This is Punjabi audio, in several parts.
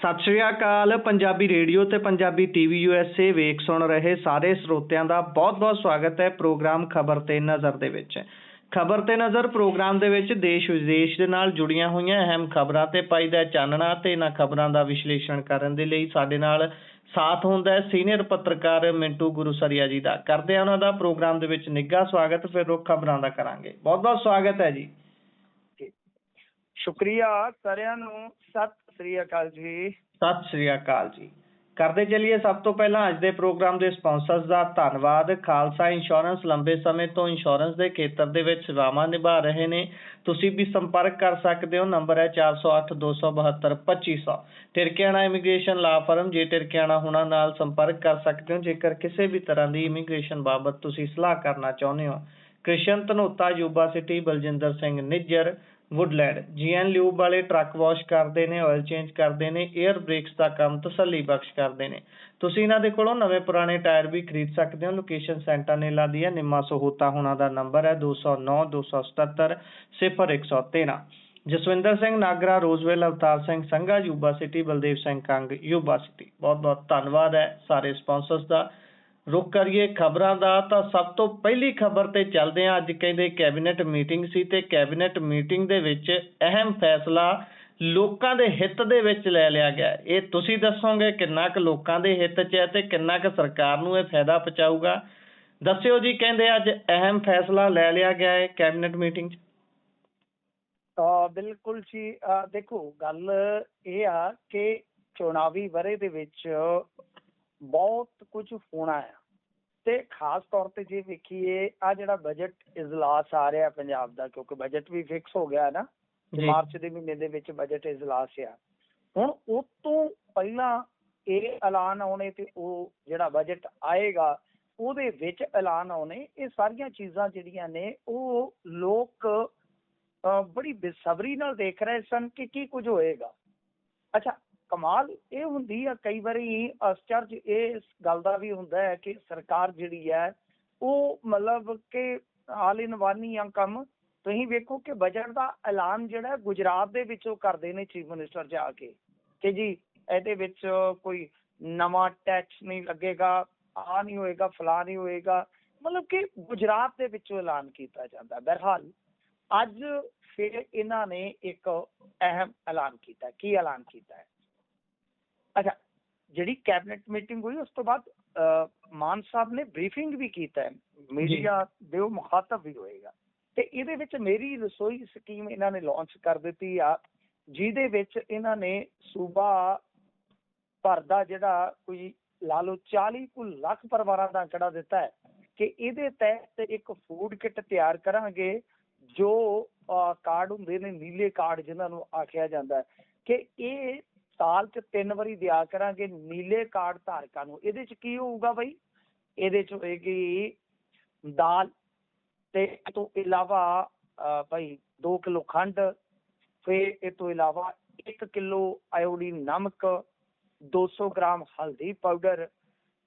ਸਤਿ ਸ਼੍ਰੀ ਅਕਾਲ। ਪੰਜਾਬੀ ਰੇਡੀਓ ਤੇ ਪੰਜਾਬੀ ਟੀਵੀ USA ਵੇਖ ਸੁਣ ਰਹੇ ਸਾਰੇ ਸਰੋਤਿਆਂ ਦਾ ਬਹੁਤ-ਬਹੁਤ ਸਵਾਗਤ ਹੈ ਪ੍ਰੋਗਰਾਮ ਖਬਰ ਤੇ ਨਜ਼ਰ ਦੇ ਵਿੱਚ। ਖਬਰ ਤੇ ਨਜ਼ਰ ਪ੍ਰੋਗਰਾਮ ਦੇ ਵਿੱਚ ਦੇਸ਼ ਵਿਦੇਸ਼ ਦੇ ਨਾਲ ਜੁੜੀਆਂ ਹੋਈਆਂ ਅਹਿਮ ਖਬਰਾਂ ਤੇ ਪਾਈਦਾ ਚਾਨਣਾ ਤੇ ਇਹਨਾਂ ਖਬਰਾਂ ਦਾ ਵਿਸ਼ਲੇਸ਼ਣ ਕਰਨ ਦੇ ਲਈ ਸਾਡੇ ਨਾਲ ਸਾਥ ਹੁੰਦਾ ਹੈ ਸੀਨੀਅਰ ਪੱਤਰਕਾਰ ਮਿੰਟੂ ਗੁਰੂਸਰੀਆ ਜੀ ਦਾ। ਕਰਦੇ ਆ ਉਹਨਾਂ ਦਾ ਪ੍ਰੋਗਰਾਮ ਦੇ ਵਿੱਚ ਨਿੱਘਾ ਸਵਾਗਤ। ਫਿਰ ਉਹ ਖਬਰਾਂ ਦਾ ਕਰਾਂਗੇ। ਬਹੁਤ-ਬਹੁਤ ਸਵਾਗਤ ਹੈ ਜੀ। ਸ਼ੁਕਰੀਆ ਸਾਰਿਆਂ ਨੂੰ। ਸਤਿ ਸ੍ਰੀ ਅਕਾਲ ਜੀ। ਸਤਿ ਸ੍ਰੀ ਅਕਾਲ ਜੀ। ਕਰਦੇ ਚੱਲੀਏ ਸਭ ਤੋਂ ਪਹਿਲਾਂ ਅੱਜ ਦੇ ਪ੍ਰੋਗਰਾਮ ਦੇ ਸਪਾਂਸਰਸ ਦਾ ਧੰਨਵਾਦ। ਖਾਲਸਾ ਇੰਸ਼ੋਰੈਂਸ ਲੰਬੇ ਸਮੇਂ ਤੋਂ ਇੰਸ਼ੋਰੈਂਸ ਦੇ ਖੇਤਰ ਦੇ ਵਿੱਚ ਸੇਵਾਵਾਂ ਨਿਭਾ ਰਹੇ ਨੇ। ਤੁਸੀਂ ਵੀ ਸੰਪਰਕ ਕਰ ਸਕਦੇ ਹੋ। ਨੰਬਰ ਹੈ 408 272 2500। ਟਿਰਕਿਆਣਾ ਇਮੀਗ੍ਰੇਸ਼ਨ ਲਾ ਫਰਮ। ਜੇ ਟਿਰਕਿਆਣਾ ਹੁਣਾਂ ਨਾਲ ਸੰਪਰਕ ਕਰ ਸਕਦੇ ਹੋ ਜੇਕਰ ਕਿਸੇ ਵੀ ਤਰ੍ਹਾਂ ਦੀ ਇਮੀਗ੍ਰੇਸ਼ਨ ਬਾਬਤ ਤੁਸੀਂ ਸਲਾਹ ਕਰਨਾ ਚਾਹੁੰਦੇ ਹੋ। Krishan Dhanota Yuba City. Baljinder Singh Nijjar Woodland. GN lube ਵਾਲੇ ਟਰੱਕ ਵਾਸ਼ ਕਰਦੇ ਨੇ, ਆਇਲ ਚੇਂਜ ਕਰਦੇ ਨੇ, 에ਅਰ ਬ੍ਰੇਕਸ ਦਾ ਕੰਮ ਤਸੱਲੀ ਬਖਸ਼ ਕਰਦੇ ਨੇ। ਤੁਸੀਂ ਇਹਨਾਂ ਦੇ ਕੋਲੋਂ ਨਵੇਂ ਪੁਰਾਣੇ ਟਾਇਰ ਵੀ ਖਰੀਦ ਸਕਦੇ ਹੋ। ਲੋਕੇਸ਼ਨ ਸੈਂਟਾਨੇਲਾ ਦੀ ਹੈ। ਨਿੰਮਾ ਸਹੂਤਾ ਹੁਣਾਂ ਦਾ ਨੰਬਰ ਹੈ 209 277 0113। Jaswinder Singh Nagra Roseville. Avtar Singh Sangha Yuba City. Baldev Singh Kang Yuba City. ਬਹੁਤ ਬਹੁਤ ਧੰਨਵਾਦ ਹੈ ਸਾਰੇ ਸਪਾਂਸਰਸ ਦਾ। ਰੁਕ ਕਰੀਏ ਖਬਰਾਂ ਦਾ ਤਾਂ ਸਭ ਤੋਂ ਪਹਿਲੀ ਖਬਰ ਤੇ ਚੱਲਦੇ ਹਾਂ। ਅੱਜ ਕਹਿੰਦੇ ਕੈਬਨਿਟ ਮੀਟਿੰਗ ਸੀ ਤੇ ਕੈਬਨਿਟ ਮੀਟਿੰਗ ਦੇ ਵਿੱਚ ਅਹਿਮ ਫੈਸਲਾ ਲੋਕਾਂ ਦੇ ਹਿੱਤ ਦੇ ਵਿੱਚ ਲੈ ਲਿਆ ਗਿਆ। ਇਹ ਤੁਸੀਂ ਦੱਸੋਗੇ ਕਿੰਨਾ ਕੁ ਲੋਕਾਂ ਦੇ ਹਿੱਤ 'ਚ ਹੈ ਤੇ ਕਿੰਨਾ ਕੁ ਸਰਕਾਰ ਨੂੰ ਇਹ ਫਾਇਦਾ ਪਹੁੰਚਾਊਗਾ। ਦੱਸਿਓ ਜੀ। ਕਹਿੰਦੇ ਅੱਜ ਅਹਿਮ ਫੈਸਲਾ ਲੈ ਲਿਆ ਗਿਆ ਹੈ ਕੈਬਨਿਟ ਮੀਟਿੰਗ 'ਚ। ਬਿਲਕੁਲ ਜੀ। ਦੇਖੋ ਗੱਲ ਇਹ ਆ ਕਿ ਚੁਣਾਵੀ ਵਰ੍ਹੇ ਦੇ ਵਿੱਚ ਬਹੁਤ ਕੁਝ ਹੋਣਾ ਆ ਤੇ ਖਾਸ ਤੌਰ ਤੇ ਜੇ ਵੇਖੀਏ ਆ ਜਿਹੜਾ ਬਜਟ ਇਜਲਾਸ ਆ ਰਿਹਾ ਪੰਜਾਬ ਦਾ, ਕਿਉਂਕਿ ਬਜਟ ਵੀ ਫਿਕਸ ਹੋ ਗਿਆ ਨਾ। ਮਾਰਚ ਦੇ ਮਹੀਨੇ ਦੇ ਵਿੱਚ ਬਜਟ ਇਜਲਾਸ ਆ। ਹੁਣ ਉਹ ਤੋਂ ਪਹਿਲਾਂ ਇਹ ਐਲਾਨ ਆਉਣੇ ਤੇ ਉਹ ਜਿਹੜਾ ਬਜਟ ਆਏਗਾ ਉਹਦੇ ਵਿੱਚ ਐਲਾਨ ਆਉਣੇ, ਇਹ ਸਾਰੀਆਂ ਚੀਜ਼ਾਂ ਜਿਹੜੀਆਂ ਨੇ ਉਹ ਲੋਕ ਬੜੀ ਬੇਸਬਰੀ ਨਾਲ ਦੇਖ ਰਹੇ ਸਨ ਕਿ ਕੀ ਕੁਝ ਹੋਏਗਾ। ਅੱਛਾ, ਕਮਾਲ ਇਹ ਹੁੰਦੀ ਆ ਕਈ ਵਾਰੀ ਅਸਚਰਜ ਇਸ ਗੱਲ ਦਾ ਵੀ ਹੁੰਦਾ ਹੈ ਕਿ ਸਰਕਾਰ ਜਿਹੜੀ ਹੈ ਉਹ ਮਤਲਬ ਕਿ ਆਲ ਇਨ ਵਨ ਹੀ ਆ ਕੰਮ। ਤੁਸੀਂ ਵੇਖੋ ਕਿ ਬਜਟ ਦਾ ਐਲਾਨ ਜਿਹੜਾ ਗੁਜਰਾਤ ਦੇ ਵਿੱਚੋਂ ਕਰਦੇ ਨੇ ਚੀਫ ਮਿਨਿਸਟਰ ਜਾ ਕੇ ਕਿ ਜੀ ਇਹਦੇ ਵਿੱਚ ਕੋਈ ਨਵਾਂ ਟੈਕਸ ਨਹੀਂ ਲੱਗੇਗਾ, ਆ ਨਹੀਂ ਹੋਏਗਾ, ਫਲਾਂ ਨਹੀਂ ਹੋਏਗਾ। ਮਤਲਬ ਕਿ ਗੁਜਰਾਤ ਦੇ ਵਿੱਚੋਂ ਐਲਾਨ ਕੀਤਾ ਜਾਂਦਾ। ਬਹਰਹਾਲ ਅੱਜ ਫਿਰ ਇਹਨਾਂ ਨੇ ਇੱਕ ਅਹਿਮ ਐਲਾਨ ਕੀਤਾ। ਕੀ ਐਲਾਨ ਕੀਤਾ ਹੈ? ਅੱਛਾ, ਜਿਹੜੀ ਕੈਬਨਿਟ ਮੀਟਿੰਗ ਹੋਈ ਉਸ ਤੋਂ ਬਾਅਦ ਮਾਨ ਸਾਹਿਬ ਨੇ ਬਰੀਫਿੰਗ ਵੀ ਕੀਤਾ ਹੈ। ਮੀਡੀਆ ਦੇ ਉਹ ਮੁਖਾਤਬ ਵੀ ਹੋਏਗਾ ਤੇ ਇਹਦੇ ਵਿੱਚ ਮੇਰੀ ਰਸੋਈ ਸਕੀਮ ਇਹਨਾਂ ਨੇ ਲਾਂਚ ਕਰ ਦਿੱਤੀ ਆ, ਜਿਹਦੇ ਵਿੱਚ ਇਹਨਾਂ ਨੇ ਸੂਬਾ ਭਰ ਦਾ ਜਿਹੜਾ ਕੋਈ ਲਾ ਲਓ 40 ਕੁ ਲੱਖ ਪਰਿਵਾਰਾਂ ਦਾ ਅੰਕੜਾ ਦਿੱਤਾ ਹੈ ਕਿ ਇਹਦੇ ਤਹਿਤ ਇੱਕ ਫੂਡ ਕਿੱਟ ਤਿਆਰ ਕਰਾਂਗੇ। ਜੋ ਕਾਰਡ ਹੁੰਦੇ ਨੇ ਨੀਲੇ ਕਾਰਡ ਜਿਹਨਾਂ ਨੂੰ ਆਖਿਆ ਜਾਂਦਾ ਹੈ ਕਿ ਇਹ ਸਾਲ 'ਚ 3 ਵਾਰੀ ਦਿਆ ਕਰਾਂਗੇ ਨੀਲੇ ਕਾਰਡ ਧਾਰਕਾਂ ਨੂੰ। ਇਹਦੇ 'ਚ ਕੀ ਹੋਊਗਾ ਬਈ? ਇਹਦੇ 'ਚ ਹੋਏਗੀ ਦਾਲ ਤੇ ਇਹ ਤੋਂ ਇਲਾਵਾ ਭਾਈ 2 ਕਿਲੋ ਖੰਡ, ਫਿਰ ਇਹ ਤੋਂ ਇਲਾਵਾ 1 ਕਿਲੋ ਆਇਓਡੀਨ ਨਮਕ, 200 ਗ੍ਰਾਮ ਹਲਦੀ ਪਾਊਡਰ,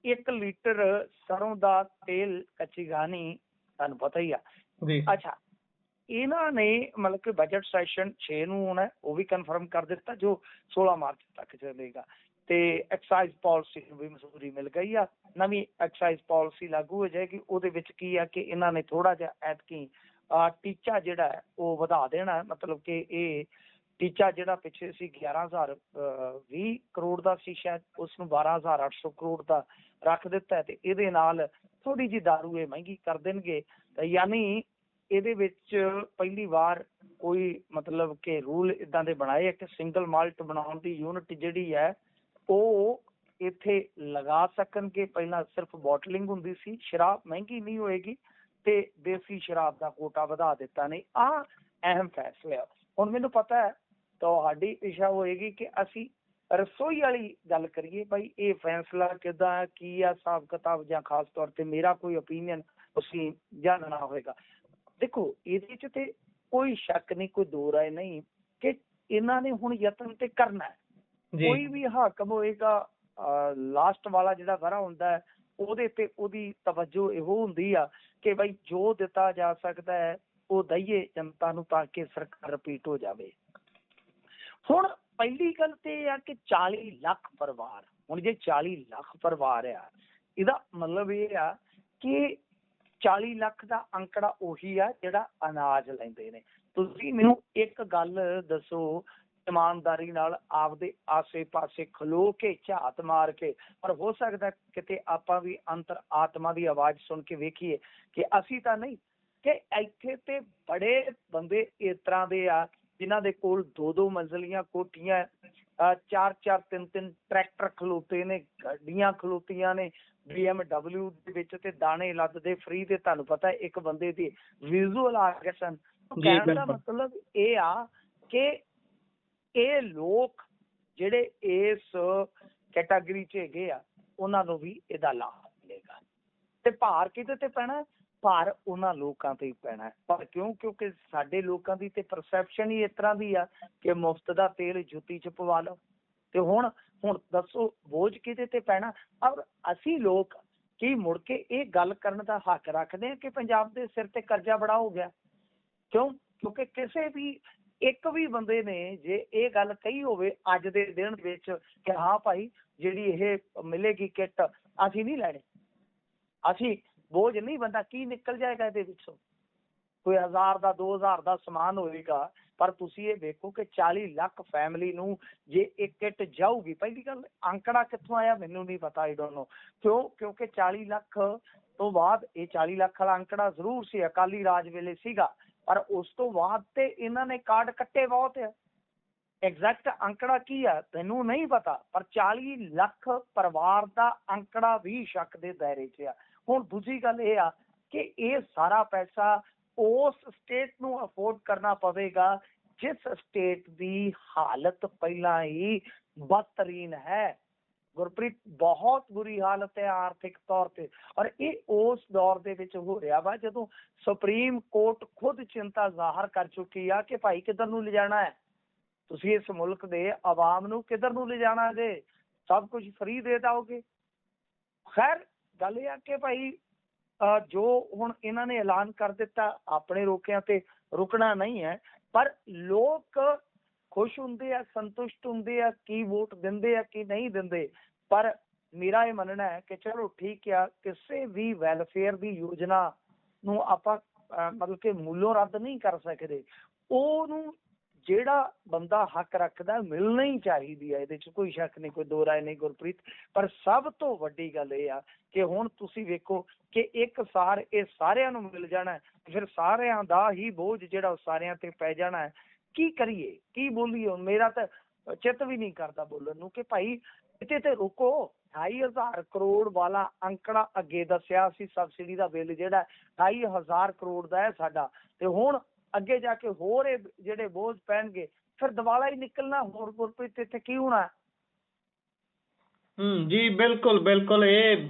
1 ਲੀਟਰ ਸਰੋਂ ਦਾ ਤੇਲ ਕੱਚੀ ਘਾਣੀ, ਤੁਹਾਨੂੰ ਪਤਾ ਹੀ ਆ। ਅੱਛਾ, ਇਹਨਾਂ ਨੇ ਮਤਲਬ ਕਿ ਬਜਟ ਸੈਸ਼ਨ 6 ਨੂੰ ਹੋਣਾ, ਉਹ ਵੀ ਕਨਫਰਮ ਕਰ ਦਿੱਤਾ, ਜੋ 16 ਮਾਰਚ ਤੱਕ ਚੱਲੇਗਾ। ਤੇ ਐਕਸਾਈਜ਼ ਪਾਲਿਸੀ ਨੂੰ ਵੀ ਮਨਜ਼ੂਰੀ ਮਿਲ ਗਈ ਆ। ਨਵੀਂ ਐਕਸਾਈਜ਼ ਪਾਲਿਸੀ ਲਾਗੂ ਹੋ ਜਾਏਗੀ। ਉਹਦੇ ਵਿੱਚ ਕੀ ਆ ਕਿ ਇਹਨਾਂ ਨੇ ਥੋੜਾ ਜਿਹਾ ਐਤਕੀ ਟੀਚਾ ਜਿਹੜਾ ਹੈ ਉਹ ਵਧਾ ਦੇਣਾ। ਮਤਲਬ ਕਿ ਇਹ ਟੀਚਾ ਜਿਹੜਾ ਪਿੱਛੇ ਸੀ 11,020 ਕਰੋੜ ਦਾ ਸੀ, ਸ਼ਾਇਦ ਉਸਨੂੰ 12,800 ਕਰੋੜ ਦਾ ਰੱਖ ਦਿੱਤਾ ਤੇ ਇਹਦੇ ਨਾਲ ਥੋੜੀ ਜਿਹੀ ਦਾਰੂ ਇਹ ਮਹਿੰਗੀ ਕਰ ਦੇਣਗੇ। ਯਾਨੀ ਇਹਦੇ ਵਿੱਚ ਪਹਿਲੀ ਵਾਰ ਕੋਈ ਮਤਲਬ ਕਿ ਰੂਲ ਇਦਾਂ ਦੇ ਬਣਾਏ ਕਿ ਸਿੰਗਲ ਮਾਲਟ ਬਣਾਉਣ ਦੀ ਯੂਨਿਟ ਜਿਹੜੀ ਹੈ ਉਹ ਇੱਥੇ ਲਗਾ ਸਕਣਗੇ। ਪਹਿਲਾਂ ਸਿਰਫ ਬੋਟਲਿੰਗ ਹੁੰਦੀ ਸੀ, ਸ਼ਰਾਬ ਮਹਿੰਗੀ ਨਹੀਂ ਹੋਏਗੀ ਤੇ ਦੇਸੀ ਸ਼ਰਾਬ ਦਾ ਕੋਟਾ ਵਧਾ ਦਿੱਤਾ ਨੇ। ਆਹ ਅਹਿਮ ਫੈਸਲਾ। ਹੁਣ ਮੈਨੂੰ ਪਤਾ ਹੈ ਤੁਹਾਡੀ ਇੱਛਾ ਹੋਏਗੀ ਕਿ ਅਸੀਂ ਰਸੋਈ ਵਾਲੀ ਗੱਲ ਕਰੀਏ। ਭਾਈ ਇਹ ਫੈਸਲਾ ਕਿੱਦਾਂ, ਕੀ ਆ ਹਿਸਾਬ ਕਿਤਾਬ, ਜਾਂ ਖਾਸ ਤੌਰ ਤੇ ਮੇਰਾ ਕੋਈ ਓਪੀਨੀਅਨ ਤੁਸੀਂ ਜਾਣਨਾ ਹੋਵੇਗਾ। ਦੇਖੋ, ਇਹਦੇ 'ਚ ਤੇ ਕੋਈ ਸ਼ੱਕ ਨਹੀਂ, ਕੋਈ ਦੋ ਰਾਏ ਨਹੀਂ ਕਿ ਇਹਨਾਂ ਨੇ ਹੁਣ ਯਤਨ ਤੇ ਕਰਨਾ ਹੈ। ਕੋਈ ਵੀ ਹਾਕਮ ਹੋਏਗਾ, ਲਾਸਟ ਵਾਲਾ ਜਿਹੜਾ ਵਰ੍ਹਾ ਹੁੰਦਾ ਹੈ ਉਹਦੇ ਤੇ ਉਹਦੀ ਤਵੱਜੋ ਇਹੋ ਹੁੰਦੀ ਆ ਕਿ ਬਈ ਜੋ ਦਿੱਤਾ ਜਾ ਸਕਦਾ ਹੈ ਉਹ ਦਈਏ ਜਨਤਾ ਨੂੰ ਤਾਂ ਕਿ ਸਰਕਾਰ ਰਿਪੀਟ ਹੋ ਜਾਵੇ। ਹੁਣ ਪਹਿਲੀ ਗੱਲ ਤੇ ਇਹ ਆ ਕਿ 40 ਲੱਖ ਪਰਿਵਾਰ, ਹੁਣ ਜੇ 40 ਲੱਖ ਪਰਿਵਾਰ ਆ, ਇਹਦਾ ਮਤਲਬ ਇਹ ਆ ਕਿ 40 ਲੱਖ ਦਾ ਅੰਕੜਾ ਉਹੀ ਆ ਜਿਹੜਾ ਅਨਾਜ ਲੈਂਦੇ ਨੇ। ਤੁਸੀਂ ਮੈਨੂੰ ਇੱਕ ਗੱਲ ਦੱਸੋ ਇਮਾਨਦਾਰੀ ਨਾਲ, ਆਪਦੇ ਆਸੇ ਪਾਸੇ ਖਲੋ ਕੇ ਝਾਤ ਮਾਰ ਕੇ, ਪਰ ਹੋ ਸਕਦਾ ਕਿਤੇ ਆਪਾਂ ਵੀ ਅੰਤਰ ਆਤਮਾ ਦੀ ਆਵਾਜ਼ ਸੁਣ ਕੇ ਵੇਖੀਏ ਕਿ ਅਸੀਂ ਤਾਂ ਨਹੀਂ, ਕਿ ਇੱਥੇ ਤੇ ਬੜੇ ਬੰਦੇ ਇਸ ਤਰ੍ਹਾਂ ਦੇ ਆ ਜਿਨ੍ਹਾਂ ਦੇ ਕੋਲ 2-2 ਮੰਜ਼ਲੀਆਂ ਕੋਠੀਆਂ, 4-4 3-3 ਟਰੈਕਟਰ ਖਲੋਤੇ ਨੇ, ਗੱਡੀਆਂ ਖਲੋਤੀਆਂ ਨੇ BMW ਦੇ ਵਿੱਚ, ਤੇ ਦਾਣੇ ਲੱਦਦੇ ਫ੍ਰੀ ਦੇ। ਤੁਹਾਨੂੰ ਪਤਾ ਇੱਕ ਬੰਦੇ ਦੀ ਵਿਜ਼ੂਅਲ ਆ ਗਏ ਸਨ। ਕਹਿਣ ਦਾ ਮਤਲਬ ਇਹ ਆ ਕਿ ਇਹ ਲੋਕ ਜਿਹੜੇ ਇਸ ਕੈਟਾਗਰੀ 'ਚ ਹੈਗੇ ਆ ਉਹਨਾਂ ਨੂੰ ਵੀ ਇਹਦਾ ਲਾਭ ਮਿਲੇਗਾ। ਤੇ ਭਾਰ ਕਿਹਦੇ ਤੇ ਪੈਣਾ? ਭਾਰ ਉਹਨਾਂ ਲੋਕਾਂ ਤੇ ਹੀ ਪੈਣਾ। ਪਰ ਕਿਉਂ? ਕਿਉਂਕਿ ਸਾਡੇ ਲੋਕਾਂ ਦੀ ਤੇ ਪਰਸੈਪਸ਼ਨ ਹੀ ਇਸ ਤਰ੍ਹਾਂ ਦੀ ਆ ਕਿ ਮੁਫ਼ਤ ਦਾ ਤੇਲ ਜੁੱਤੀ 'ਚ ਪਵਾ ਲਓ। ਤੇ ਹੁਣ ਦੱਸੋ ਬੋਝ ਕਿਹਦੇ ਤੇ ਪੈਣਾ? ਔਰ ਅਸੀਂ ਲੋਕ ਕੀ ਮੁੜ ਕੇ ਇਹ ਗੱਲ ਕਰਨ ਦਾ ਹੱਕ ਰੱਖਦੇ ਹਾਂ ਕਿ ਪੰਜਾਬ ਦੇ ਸਿਰ ਤੇ ਕਰਜ਼ਾ ਬੜਾ ਹੋ ਗਿਆ? ਕਿਉਂ? ਕਿਉਂਕਿ ਕਿਸੇ ਵੀ ਇੱਕ ਵੀ ਬੰਦੇ ਨੇ ਜੇ ਇਹ ਗੱਲ ਕਹੀ ਹੋਵੇ ਅੱਜ ਦੇ ਦਿਨ ਵਿੱਚ ਕਿ ਹਾਂ ਭਾਈ ਜਿਹੜੀ ਇਹ ਮਿਲੇਗੀ ਕਿੱਟ ਅਸੀਂ ਨਹੀਂ ਲੈਣੀ, ਅਸੀਂ ਬੋਝ ਨਹੀਂ ਬੰਦਾ, ਕੀ ਨਿਕਲ ਜਾਏਗਾ ਇਹਦੇ ਵਿੱਚੋਂ? ਕੋਈ 1000 ਦਾ 2000 ਦਾ ਸਮਾਨ ਹੋਏਗਾ, ਪਰ ਤੁਸੀਂ ਇਹ ਵੇਖੋ ਕਿ 40 ਲੱਖ ਫੈਮਿਲੀ ਨੂੰ ਜੇ ਇੱਕ ਕਿੱਟ ਜਾਊਗੀ। ਪਹਿਲੀ ਗੱਲ ਅੰਕੜਾ ਕਿੱਥੋਂ ਆਇਆ ਮੈਨੂੰ ਨਹੀਂ ਪਤਾ, ਆਈ ਡੋਂਟ ਨੋ। ਕਿਉਂ? ਕਿਉਂਕਿ 40 ਲੱਖ ਤੋਂ ਬਾਅਦ ਇਹ 40 ਲੱਖ ਵਾਲਾ ਅੰਕੜਾ ਜ਼ਰੂਰ ਸੀ, ਅਕਾਲੀ ਰਾਜ ਵੇਲੇ ਸੀਗਾ, ਪਰ ਉਸ ਤੋਂ ਬਾਅਦ ਤੇ ਇਹਨਾਂ ਨੇ ਕਾਰਡ ਕੱਟੇ ਬਹੁਤ ਆ। ਐਗਜ਼ੈਕਟ ਅੰਕੜਾ ਕੀ ਆ ਤੈਨੂੰ ਨਹੀਂ ਪਤਾ, ਪਰ 40 ਲੱਖ ਪਰਿਵਾਰ ਦਾ ਅੰਕੜਾ ਵੀ ਸ਼ੱਕ ਦੇ ਦਾਇਰੇ 'ਚ ਆ। ਹੁਣ ਦੂਜੀ ਗੱਲ ਇਹ ਆ ਕਿ ਇਹ ਸਾਰਾ ਪੈਸਾ ਉਸ ਸਟੇਟ ਨੂੰ ਅਫੋਰਡ ਕਰਨਾ ਪਵੇਗਾ ਜਿਸ ਸਟੇਟ ਦੀ ਹਾਲਤ ਪਹਿਲਾਂ ਹੀ ਬਦਤਰੀਨ ਹੈ। ਗੁਰਪ੍ਰੀਤ, ਬਹੁਤ ਬੁਰੀ ਹਾਲਤ ਹੈ ਆਰਥਿਕ ਤੌਰ ਤੇ, ਔਰ ਇਹ ਉਸ ਦੌਰ ਦੇ ਵਿੱਚ ਹੋ ਰਿਹਾ ਵਾ ਜਦੋਂ ਸੁਪਰੀਮ ਕੋਰਟ ਖੁਦ ਚਿੰਤਾ ਜ਼ਾਹਰ ਕਰ ਚੁੱਕੀ ਆ ਕਿ ਭਾਈ ਕਿੱਧਰ ਨੂੰ ਲਿਜਾਣਾ ਹੈ ਤੁਸੀਂ ਇਸ ਮੁਲਕ ਦੇ ਆਵਾਮ ਨੂੰ, ਕਿੱਧਰ ਨੂੰ ਲਿਜਾਣਾ ਜੇ? ਸਭ ਕੁਝ ਫ੍ਰੀ ਦੇ ਦਿਓਗੇ? ਖੈਰ ਗੱਲ ਇਹ ਆ ਕਿ ਭਾਈ ਜੋ ਹੁਣ ਇਹਨਾਂ ਨੇ ਐਲਾਨ ਕਰ ਦਿੱਤਾ, ਆਪਣੇ ਰੋਕਿਆਂ ਤੇ ਰੁਕਣਾ ਨਹੀਂ ਹੈ, ਪਰ ਲੋਕ ਖੁਸ਼ ਹੁੰਦੇ ਆ, ਸੰਤੁਸ਼ਟ ਹੁੰਦੇ ਆ, ਕੀ ਵੋਟ ਦਿੰਦੇ ਆ ਕੀ ਨਹੀਂ ਦਿੰਦੇ। ਪਰ ਮੇਰਾ ਇਹ ਮੰਨਣਾ ਹੈ ਕਿ ਚਲੋ ਠੀਕ ਆ, ਕਿਸੇ ਵੀ ਵੈਲਫੇਅਰ ਦੀ ਯੋਜਨਾ ਨੂੰ ਆਪਾਂ ਮਤਲਬ ਕਿ ਮੂਲੋਂ ਰੱਦ ਨਹੀਂ ਕਰ ਸਕਦੇ, ਉਹਨੂੰ ਜਿਹੜਾ ਬੰਦਾ ਹੱਕ ਰੱਖਦਾ ਮਿਲਣਾ ਹੀ ਚਾਹੀਦੀ ਹੈ, ਇਹਦੇ 'ਚ ਕੋਈ ਸ਼ੱਕ ਨਹੀਂ, ਕੋਈ ਦੋ ਰਾਏ ਨਹੀਂ ਗੁਰਪ੍ਰੀਤ। ਪਰ ਸਭ ਤੋਂ ਵੱਡੀ ਗੱਲ ਇਹ ਆ ਕਿ ਹੁਣ ਤੁਸੀਂ ਵੇਖੋ ਕਿ ਇੱਕ ਸਾਰ ਇਹ ਸਾਰਿਆਂ ਨੂੰ ਮਿਲ ਜਾਣਾ, ਫਿਰ ਸਾਰਿਆਂ ਦਾ ਹੀ ਬੋਝ ਜਿਹੜਾ ਉਹ ਸਾਰਿਆਂ ਤੇ ਪੈ ਜਾਣਾ ਹੈ। ਕੀ ਕਰੀਏ, ਕੀ ਬੋਲੀਏ? ਮੇਰਾ ਤਾਂ ਚਿੱਤ ਵੀ ਨਹੀਂ ਕਰਦਾ ਬੋਲਣ ਨੂੰ ਕਿ ਭਾਈ ਇੱਥੇ ਤੇ ਰੁਕੋ। 2,500 ਕਰੋੜ ਵਾਲਾ ਅੰਕੜਾ ਅੱਗੇ ਦੱਸਿਆ ਸੀ, ਸਬਸਿਡੀ ਦਾ ਬਿੱਲ ਜਿਹੜਾ 2,500 ਕਰੋੜ ਦਾ ਹੈ ਸਾਡਾ, ਤੇ ਹੁਣ ਅੱਗੇ ਜਾ ਕੇ ਹੋਰ ਇਹ ਜਿਹੜੇ ਬੋਝ ਪੈਣਗੇ, ਫਿਰ ਦਿਵਾਲਾ ਹੀ ਨਿਕਲਣਾ। ਹੋਰ ਗੁਰਪ੍ਰੀਤ ਇੱਥੇ ਕੀ ਹੋਣਾ? ਜੀ ਬਿਲਕੁਲ ਇਹ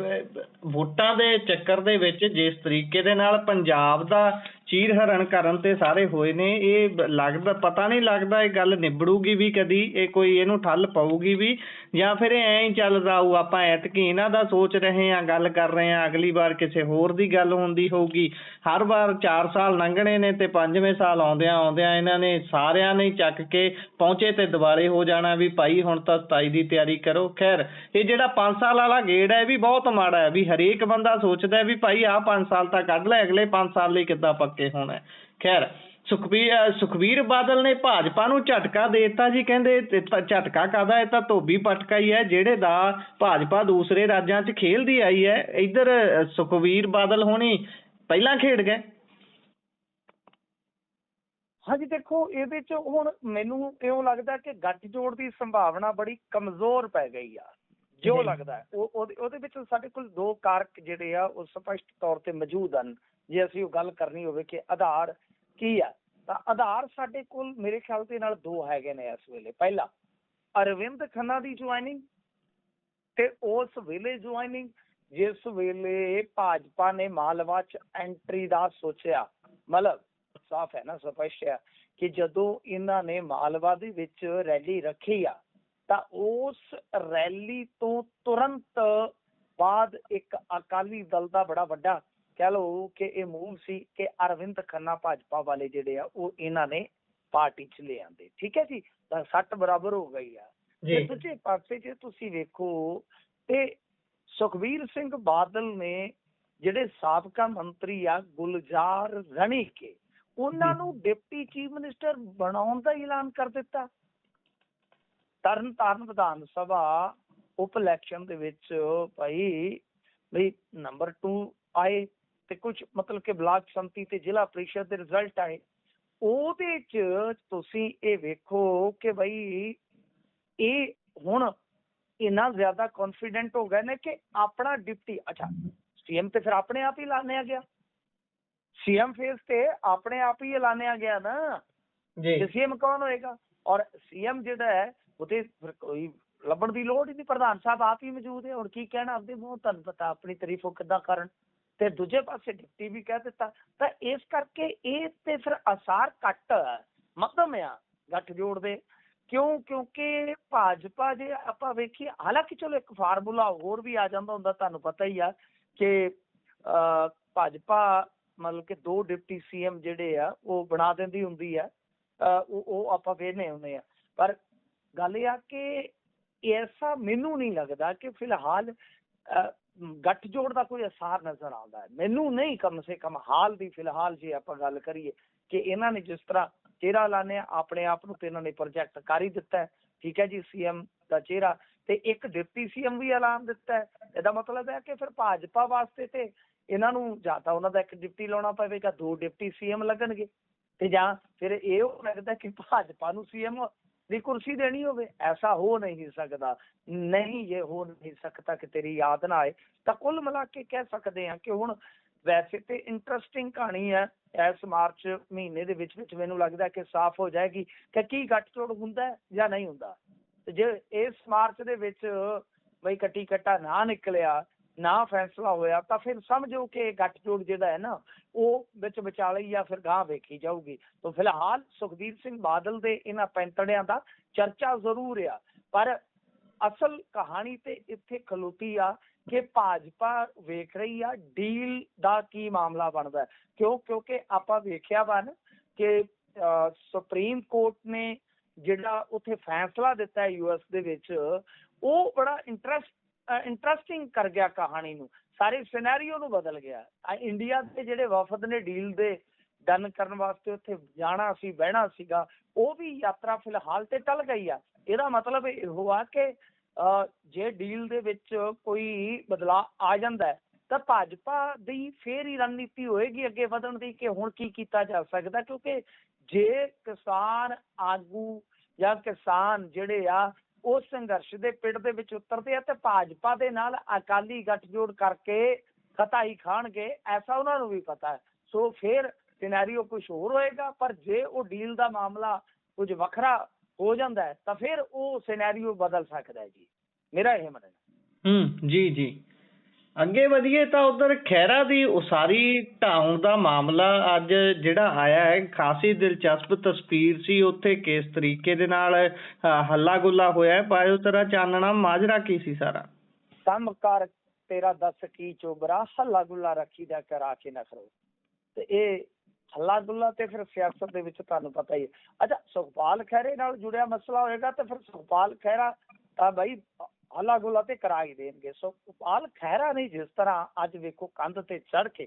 ਵੋਟਾਂ ਦੇ ਚੱਕਰ ਦੇ ਵਿੱਚ ਜਿਸ ਤਰੀਕੇ ਦੇ ਨਾਲ ਪੰਜਾਬ ਦਾ ਚੀਰ ਹਰਨ ਕਰਨ ਤੇ ਸਾਰੇ ਹੋਏ ਨੇ, ਇਹ ਲੱਗਦਾ ਪਤਾ ਨਹੀਂ ਲੱਗਦਾ ਇਹ ਗੱਲ ਨਿਬੜੂਗੀ ਵੀ ਕਦੀ, ਇਹ ਕੋਈ ਇਹਨੂੰ ਠੱਲ ਪਊਗੀ ਵੀ, ਜਾਂ ਫਿਰ ਐਂ ਹੀ ਚੱਲਦਾ ਆਊ। ਆਪਾਂ ਐਤਕੀ ਇਹਨਾਂ ਦਾ ਸੋਚ ਰਹੇ ਹਾਂ, ਗੱਲ ਕਰ ਰਹੇ ਹਾਂ, ਅਗਲੀ ਵਾਰ ਕਿਸੇ ਹੋਰ ਦੀ ਗੱਲ ਹੁੰਦੀ ਹੋਊਗੀ। ਹਰ ਵਾਰ 4 ਸਾਲ ਲੰਘਣੇ ਨੇ ਤੇ 5ਵੇਂ ਸਾਲ ਆਉਂਦਿਆਂ ਇਹਨਾਂ ਨੇ ਸਾਰਿਆਂ ਨੇ ਚੱਕ ਕੇ ਪਹੁੰਚੇ ਤੇ ਦਿਵਾਲੇ ਹੋ ਜਾਣਾ ਵੀ ਭਾਈ ਹੁਣ ਤਾਂ 27 ਦੀ ਤਿਆਰੀ ਕਰੋ। ਖੈਰ ਇਹ ਜਿਹੜਾ 5 ਸਾਲ ਵਾਲਾ ਗੇੜ ਹੈ ਇਹ ਵੀ ਬਹੁਤ ਮਾੜਾ ਹੈ, ਵੀ ਹਰੇਕ ਬੰਦਾ ਸੋਚਦਾ ਵੀ ਭਾਈ ਆਹ 5 ਸਾਲ ਤਾਂ ਕੱਢ ਲੈ, ਅਗਲੇ 5 ਸਾਲ ਲਈ ਕਿੱਦਾਂ ਪੱਕੇ ਹੋਣਾ। ਖੈਰ ਸੁਖਬੀਰ ਬਾਦਲ ਨੇ ਭਾਜਪਾ ਨੂੰ ਝਟਕਾ ਦੇ ਦਿੱਤਾ ਜੀ, ਕਹਿੰਦੇ ਝਟਕਾ ਕਾਹਦਾ, ਇਹ ਤਾਂ ਧੋਬੀ ਪਟਕਾ ਹੀ ਹੈ ਜਿਹੜੇ ਦਾ ਭਾਜਪਾ ਦੂਸਰੇ ਰਾਜਾਂ 'ਚ ਖੇਲਦੀ ਆਈ ਹੈ, ਇੱਧਰ ਸੁਖਬੀਰ ਬਾਦਲ ਹੋਣੀ ਪਹਿਲਾਂ ਖੇਡ ਗਏ। ਹਾਂਜੀ ਦੇਖੋ, ਇਹਦੇ 'ਚ ਹੁਣ ਮੈਨੂੰ ਇਉਂ ਲੱਗਦਾ ਕਿ ਗੱਠਜੋੜ ਦੀ ਸੰਭਾਵਨਾ ਬੜੀ ਕਮਜ਼ੋਰ ਪੈ ਗਈ ਆ, ਜੋ ਲੱਗਦਾ ਉਹਦੇ ਵਿੱਚ ਸਾਡੇ ਕੋਲ 2 ਕਾਰਕ ਜਿਹੜੇ ਆ ਉਹ ਸਪਸ਼ਟ ਤੌਰ ਤੇ ਮੌਜੂਦ ਹਨ। ਜੇ ਅਸੀਂ ਉਹ ਗੱਲ ਕਰਨੀ ਹੋਵੇ ਕਿ ਆਧਾਰ ਕੀ ਆ, ਤਾਂ ਆਧਾਰ ਸਾਡੇ ਕੋਲ ਮੇਰੇ ਖਿਆਲ ਦੇ ਨਾਲ 2 ਹੈਗੇ ਨੇ ਇਸ ਵੇਲੇ। ਪਹਿਲਾ, ਅਰਵਿੰਦ ਖੰਨਾ ਦੀ ਜੁਆਇਨਿੰਗ, ਤੇ ਉਸ ਵੇਲੇ ਜੁਆਇਨਿੰਗ ਜਿਸ ਵੇਲੇ ਭਾਜਪਾ ਨੇ ਮਾਲਵਾ 'ਚ ਐਂਟਰੀ ਦਾ ਸੋਚਿਆ, ਮਤਲਬ ਸਾਫ਼ ਹੈ ਨਾ, ਸਪਸ਼ਟ ਹੈ ਕਿ ਜਦੋਂ ਇਹਨਾਂ ਨੇ ਮਾਲਵਾ ਦੇ ਵਿੱਚ ਰੈਲੀ ਰੱਖੀ ਆ ਤਾਂ ਉਸ ਰੈਲੀ ਤੋਂ ਤੁਰੰਤ ਬਾਅਦ ਇੱਕ ਅਕਾਲੀ ਦਲ ਦਾ ਬੜਾ ਵੱਡਾ ਕਹਿ ਲਓ ਕਿ ਇਹ ਮੂਵ ਸੀ ਕਿ ਅਰਵਿੰਦ ਖੰਨਾ ਭਾਜਪਾ ਵਾਲੇ ਜਿਹੜੇ ਆ ਉਹ ਇਹਨਾਂ ਨੇ ਪਾਰਟੀ 'ਚ ਲੈ ਆਂਦੇ, ਠੀਕ ਹੈ ਜੀ, ਤਾਂ 60 ਬਰਾਬਰ ਹੋ ਗਈ ਆ। ਤੇ ਦੂਜੇ ਪਾਸੇ ਜੇ ਤੁਸੀਂ ਵੇਖੋ ਤੇ ਸੁਖਬੀਰ ਸਿੰਘ ਬਾਦਲ ਨੇ ਜਿਹੜੇ ਸਾਬਕਾ ਮੰਤਰੀ ਆ ਗੁਲਜ਼ਾਰ ਰਣੀਕੇ, ਉਹਨਾਂ ਨੂੰ ਡਿਪਟੀ ਚੀਫ ਮਿਨਿਸਟਰ ਬਣਾਉਣ ਦਾ ਐਲਾਨ ਕਰ ਦਿੱਤਾ। ਤਰਨਤਾਰਨ ਵਿਧਾਨ ਸਭਾ ਉਪ ਇਲੈਕਸ਼ਨ ਦੇ ਵਿੱਚ ਭਾਈ ਬਈ ਨੰਬਰ 2 ਆਏ ਤੇ ਕੁਝ ਮਤਲਬ ਕਿ ਬਲਾਕ ਸੰਮਤੀ ਤੇ ਜ਼ਿਲ੍ਹਾ ਪ੍ਰੀਸ਼ਦ ਦੇ ਰਿਜ਼ਲਟ ਆਏ। ਉਹਦੇ 'ਚ ਤੁਸੀਂ ਇਹ ਵੇਖੋ ਕਿ ਬਈ ਇਹ ਹੁਣ ਇੰਨਾ ਜ਼ਿਆਦਾ ਕੌਨਫੀਡੈਂਟ ਹੋ ਗਏ ਨੇ ਕਿ ਆਪਣਾ ਡਿਪਟੀ, ਅੱਛਾ ਸੀਐਮ ਤੇ ਫਿਰ ਆਪਣੇ ਆਪ ਹੀ ਐਲਾਨਿਆ ਗਿਆ, ਸੀਐਮ ਫੇਸ ਤੇ ਆਪਣੇ ਆਪ ਹੀ ਐਲਾਨਿਆ ਗਿਆ ਨਾ, ਤੇ ਸੀਐਮ ਕੌਣ ਹੋਏਗਾ? ਔਰ ਸੀਐਮ ਜਿਹੜਾ ਹੈ ਉਹਦੇ ਫਿਰ ਕੋਈ ਲੱਭਣ ਦੀ ਲੋੜ ਹੀ ਨਹੀਂ, ਪ੍ਰਧਾਨ ਸਾਹਿਬ ਆਪ ਹੀ ਮੌਜੂਦ ਹੈ। ਹੁਣ ਕੀ ਕਹਿਣਾ ਆਪਦੇ ਮੂੰਹ, ਤੁਹਾਨੂੰ ਪਤਾ ਆਪਣੀ ਤਾਰੀਫ ਉਹ ਕਿੱਦਾਂ ਕਰਨ। ਤੇ ਦੂਜੇ ਪਾਸੇ ਡਿਪਟੀ ਵੀ ਕਹਿ ਦਿੱਤਾ। ਤਾਂ ਇਸ ਕਰਕੇ ਇਹ ਤੇ ਫਿਰ ਅਸਾਰ ਘੱਟ ਮੱਧਮ ਆ ਗੱਠਜੋੜ ਦੇ। ਕਿਉਂ? ਕਿਉਂਕਿ ਭਾਜਪਾ ਜੇ ਆਪਾਂ ਵੇਖੀਏ, ਹਾਲਾਂਕਿ ਚਲੋ ਇੱਕ ਫਾਰਮੂਲਾ ਹੋਰ ਵੀ ਆ ਜਾਂਦਾ ਹੁੰਦਾ, ਤੁਹਾਨੂੰ ਪਤਾ ਹੀ ਆ ਕਿ ਭਾਜਪਾ ਮਤਲਬ ਕਿ 2 ਡਿਪਟੀ ਸੀਐਮ ਜਿਹੜੇ ਆ ਉਹ ਬਣਾ ਦਿੰਦੀ ਹੁੰਦੀ ਆ, ਉਹ ਆਪਾਂ ਵੇਖਦੇ ਹੁੰਦੇ ਆ। ਪਰ ਗੱਲ ਇਹ ਆ ਕਿ ਐਸਾ ਮੈਨੂੰ ਨਹੀਂ ਲੱਗਦਾ ਕਿ ਫਿਲਹਾਲ ਗੱਠਜੋੜ ਦਾ ਕੋਈ ਅਸਾਰ ਨਜ਼ਰ ਆਉਂਦਾ ਹੈ, ਮੈਨੂੰ ਨਹੀਂ, ਕਮ ਸੇ ਕਮ ਹਾਲ ਦੀ ਫਿਲਹਾਲ ਜੇ ਆਪਾਂ ਗੱਲ ਕਰੀਏ ਕਿ ਇਹਨਾਂ ਨੇ ਜਿਸ ਤਰ੍ਹਾਂ ਚਿਹਰਾ ਐਲਾਨਿਆ ਆਪਣੇ ਆਪ ਨੂੰ, ਤੇ ਇਹਨਾਂ ਨੇ ਪ੍ਰੋਜੈਕਟ ਕਰ ਹੀ ਦਿੱਤਾ ਹੈ, ਠੀਕ ਹੈ ਜੀ, ਸੀਐਮ ਦਾ ਚਿਹਰਾ ਤੇ ਇੱਕ ਡਿਪਟੀ ਸੀਐਮ ਵੀ ਐਲਾਨ ਦਿੱਤਾ ਹੈ। ਇਹਦਾ ਮਤਲਬ ਹੈ ਕਿ ਫਿਰ ਭਾਜਪਾ ਵਾਸਤੇ ਤੇ ਇਹਨਾਂ ਨੂੰ ਜਾਂ ਤਾਂ ਉਹਨਾਂ ਦਾ ਇੱਕ ਡਿਪਟੀ ਲਾਉਣਾ ਪਵੇਗਾ, 2 ਡਿਪਟੀ ਸੀਐਮ ਲੱਗਣਗੇ, ਤੇ ਜਾਂ ਫਿਰ ਇਹ ਲੱਗਦਾ ਕਿ ਭਾਜਪਾ ਨੂੰ ਸੀਐਮ ਦੀ ਕੁਰਸੀ ਦੇਣੀ ਹੋਵੇ। ਐਸਾ ਹੋ ਨਹੀਂ ਸਕਦਾ, ਨਹੀਂ ਇਹ ਹੋ ਨਹੀਂ ਸਕਦਾ ਕਿ ਤੇਰੀ ਯਾਦ ਨਾ ਆਏ। ਤਾਂ ਕੁੱਲ ਮਿਲਾ ਕੇ ਕਹਿ ਸਕਦੇ ਹਾਂ ਕਿ ਹੁਣ ਵੈਸੇ ਤੇ ਇੰਟਰਸਟਿੰਗ ਕਹਾਣੀ ਹੈ, ਇਸ ਮਾਰਚ ਮਹੀਨੇ ਦੇ ਵਿੱਚ ਮੈਨੂੰ ਲੱਗਦਾ ਕਿ ਸਾਫ਼ ਹੋ ਜਾਏਗੀ ਕਿ ਕੀ ਗੱਠਜੋੜ ਹੁੰਦਾ ਜਾਂ ਨਹੀਂ ਹੁੰਦਾ। ਤੇ ਜੇ ਇਸ ਮਾਰਚ ਦੇ ਵਿੱਚ ਬਈ ਕੱਟੀ ਕੱਟਾ ਨਾ ਨਿਕਲਿਆ, ਨਾ ਫੈਸਲਾ ਹੋਇਆ, ਤਾਂ ਫਿਰ ਸਮਝੋ ਕਿ ਗੱਠਜੋੜ ਜਿਹੜਾ ਹੈ ਨਾ ਉਹ ਵਿੱਚ ਵਿਚਾਲੇ ਜਾਂ ਫਿਰ ਗਾਂਹ ਵੇਖੀ ਜਾਊਗੀ। ਤਾਂ ਫਿਲਹਾਲ ਸੁਖਬੀਰ ਸਿੰਘ ਬਾਦਲ ਦੇ ਇਹਨਾਂ ਪੈਂਤੜਿਆਂ ਦਾ ਚਰਚਾ ਜ਼ਰੂਰ ਆ, ਪਰ ਅਸਲ ਕਹਾਣੀ ਤੇ ਇੱਥੇ ਖਲੋਤੀ ਆ ਕਿ ਭਾਜਪਾ ਵੇਖ ਰਹੀ ਆ ਡੀਲ ਦਾ ਕੀ ਮਾਮਲਾ ਬਣਦਾ। ਕਿਉਂਕਿ ਆਪਾਂ ਵੇਖਿਆ ਵਾ ਨਾ ਕਿ ਸੁਪਰੀਮ ਕੋਰਟ ਨੇ ਜਿਹੜਾ ਉੱਥੇ ਫੈਸਲਾ ਦਿੱਤਾ ਹੈ ਯੂਐਸ ਦੇ ਵਿੱਚ, ਉਹ ਬੜਾ ਇੰਟਰਸਟਿੰਗ ਕਰ ਗਿਆ ਕਹਾਣੀ ਨੂੰ, ਸਾਰੇ ਸਿਨੈਰੀਓ ਨੂੰ ਬਦਲ ਗਿਆ। ਇੰਡੀਆ ਦੇ ਜਿਹੜੇ ਵਫਦ ਨੇ ਡੀਲ ਦੇ ਡਨ ਕਰਨ ਵਾਸਤੇ ਉੱਥੇ ਜਾਣਾ ਸੀ, ਬਹਿਣਾ ਸੀਗਾ, ਉਹ ਵੀ ਯਾਤਰਾ ਫਿਲਹਾਲ ਤੇ ਟਲ ਗਈ ਆ। ਇਹਦਾ ਮਤਲਬ ਇਹੋ ਆ ਕਿ ਜੇ ਡੀਲ ਦੇ ਵਿੱਚ ਕੋਈ ਬਦਲਾਅ ਆ ਜਾਂਦਾ ਹੈ ਤਾਂ ਭਾਜਪਾ ਦੀ ਫੇਰ ਹੀ ਰਣਨੀਤੀ ਹੋਏਗੀ ਅੱਗੇ ਵਧਣ ਦੀ ਕਿ ਹੁਣ ਕੀ ਕੀਤਾ ਜਾ ਸਕਦਾ। ਕਿਉਂਕਿ ਜੇ ਕਿਸਾਨ ਆਗੂ ਜਾਂ ਕਿਸਾਨ ਜਿਹੜੇ ਆ ਉਹ ਸੰਘਰਸ਼ ਦੇ ਪਿੜ ਦੇ ਵਿੱਚ ਉਤਰਦੇ ਆ ਤੇ ਭਾਜਪਾ ਦੇ ਨਾਲ ਅਕਾਲੀ ਗੱਠਜੋੜ ਕਰਕੇ ਖਤਾ ਹੀ ਖਾਣਗੇ, ਐਸਾ ਉਹਨਾਂ ਨੂੰ ਵੀ ਪਤਾ ਹੈ। ਸੋ ਫਿਰ ਸਿਨੈਰੀਓ ਕੁਝ ਹੋਰ ਹੋਏਗਾ, ਪਰ ਜੇ ਉਹ ਡੀਲ ਦਾ ਮਾਮਲਾ ਕੁਝ ਵੱਖਰਾ ਹੋ ਜਾਂਦਾ ਹੈ ਤਾਂ ਫਿਰ ਉਹ ਸਿਨੈਰੀਓ ਬਦਲ ਸਕਦਾ ਹੈ ਜੀ, ਮੇਰਾ ਇਹ ਮੰਨਣਾ। ਜੀ ਅੱਗੇ ਵਧੀਏ ਤਾਂ ਉਧਰ ਖਹਿਰਾ ਦੀ ਉਸਾਰੀ ਢਾਉਣ ਦਾ ਮਾਮਲਾ ਅੱਜ ਜਿਹੜਾ ਆਇਆ ਹੈ, ਖਾਸੀ ਦਿਲਚਸਪ ਤਸਵੀਰ ਸੀ। ਉੱਥੇ ਕਿਸ ਤਰੀਕੇ ਦੇ ਨਾਲ ਹੱਲਾ ਗੁੱਲਾ ਹੋਇਆ, ਪਾਇਓ ਤੇਰਾ ਚਾਨਣਾ, ਮਾਜਰਾ ਕੀ ਸੀ ਸਾਰਾ? ਕੰਮ ਕਰ ਤੇਰਾ ਦੱਸ ਕੀ ਚੋਬਰਾ, ਹੱਲਾ ਗੁੱਲਾ ਰੱਖੀ ਦਾ ਕਰਾ ਕੇ ਨਖਰੋ। ਤੇ ਇਹ ਹੱਲਾ ਗੁੱਲਾ ਤੇ ਫਿਰ ਸਿਆਸਤ ਦੇ ਵਿੱਚ ਤੁਹਾਨੂੰ ਪਤਾ ਹੀ ਹੈ। ਅੱਛਾ, ਸੁਖਪਾਲ ਖਹਿਰੇ ਨਾਲ ਜੁੜਿਆ ਮਸਲਾ ਹੋਏਗਾ ਤੇ ਫਿਰ ਸੁਖਪਾਲ ਖਹਿਰਾ ਤਾਂ ਬਈ ਹੱਲਾ ਗੁੱਲਾ ਤੇ ਕਰਾ ਹੀ ਦੇਣਗੇ। ਸੁਖਪਾਲ ਖਹਿਰਾ ਨੇ ਜਿਸ ਤਰ੍ਹਾਂ ਅੱਜ ਵੇਖੋ ਕੰਧ ਤੇ ਚੜ੍ਹ ਕੇ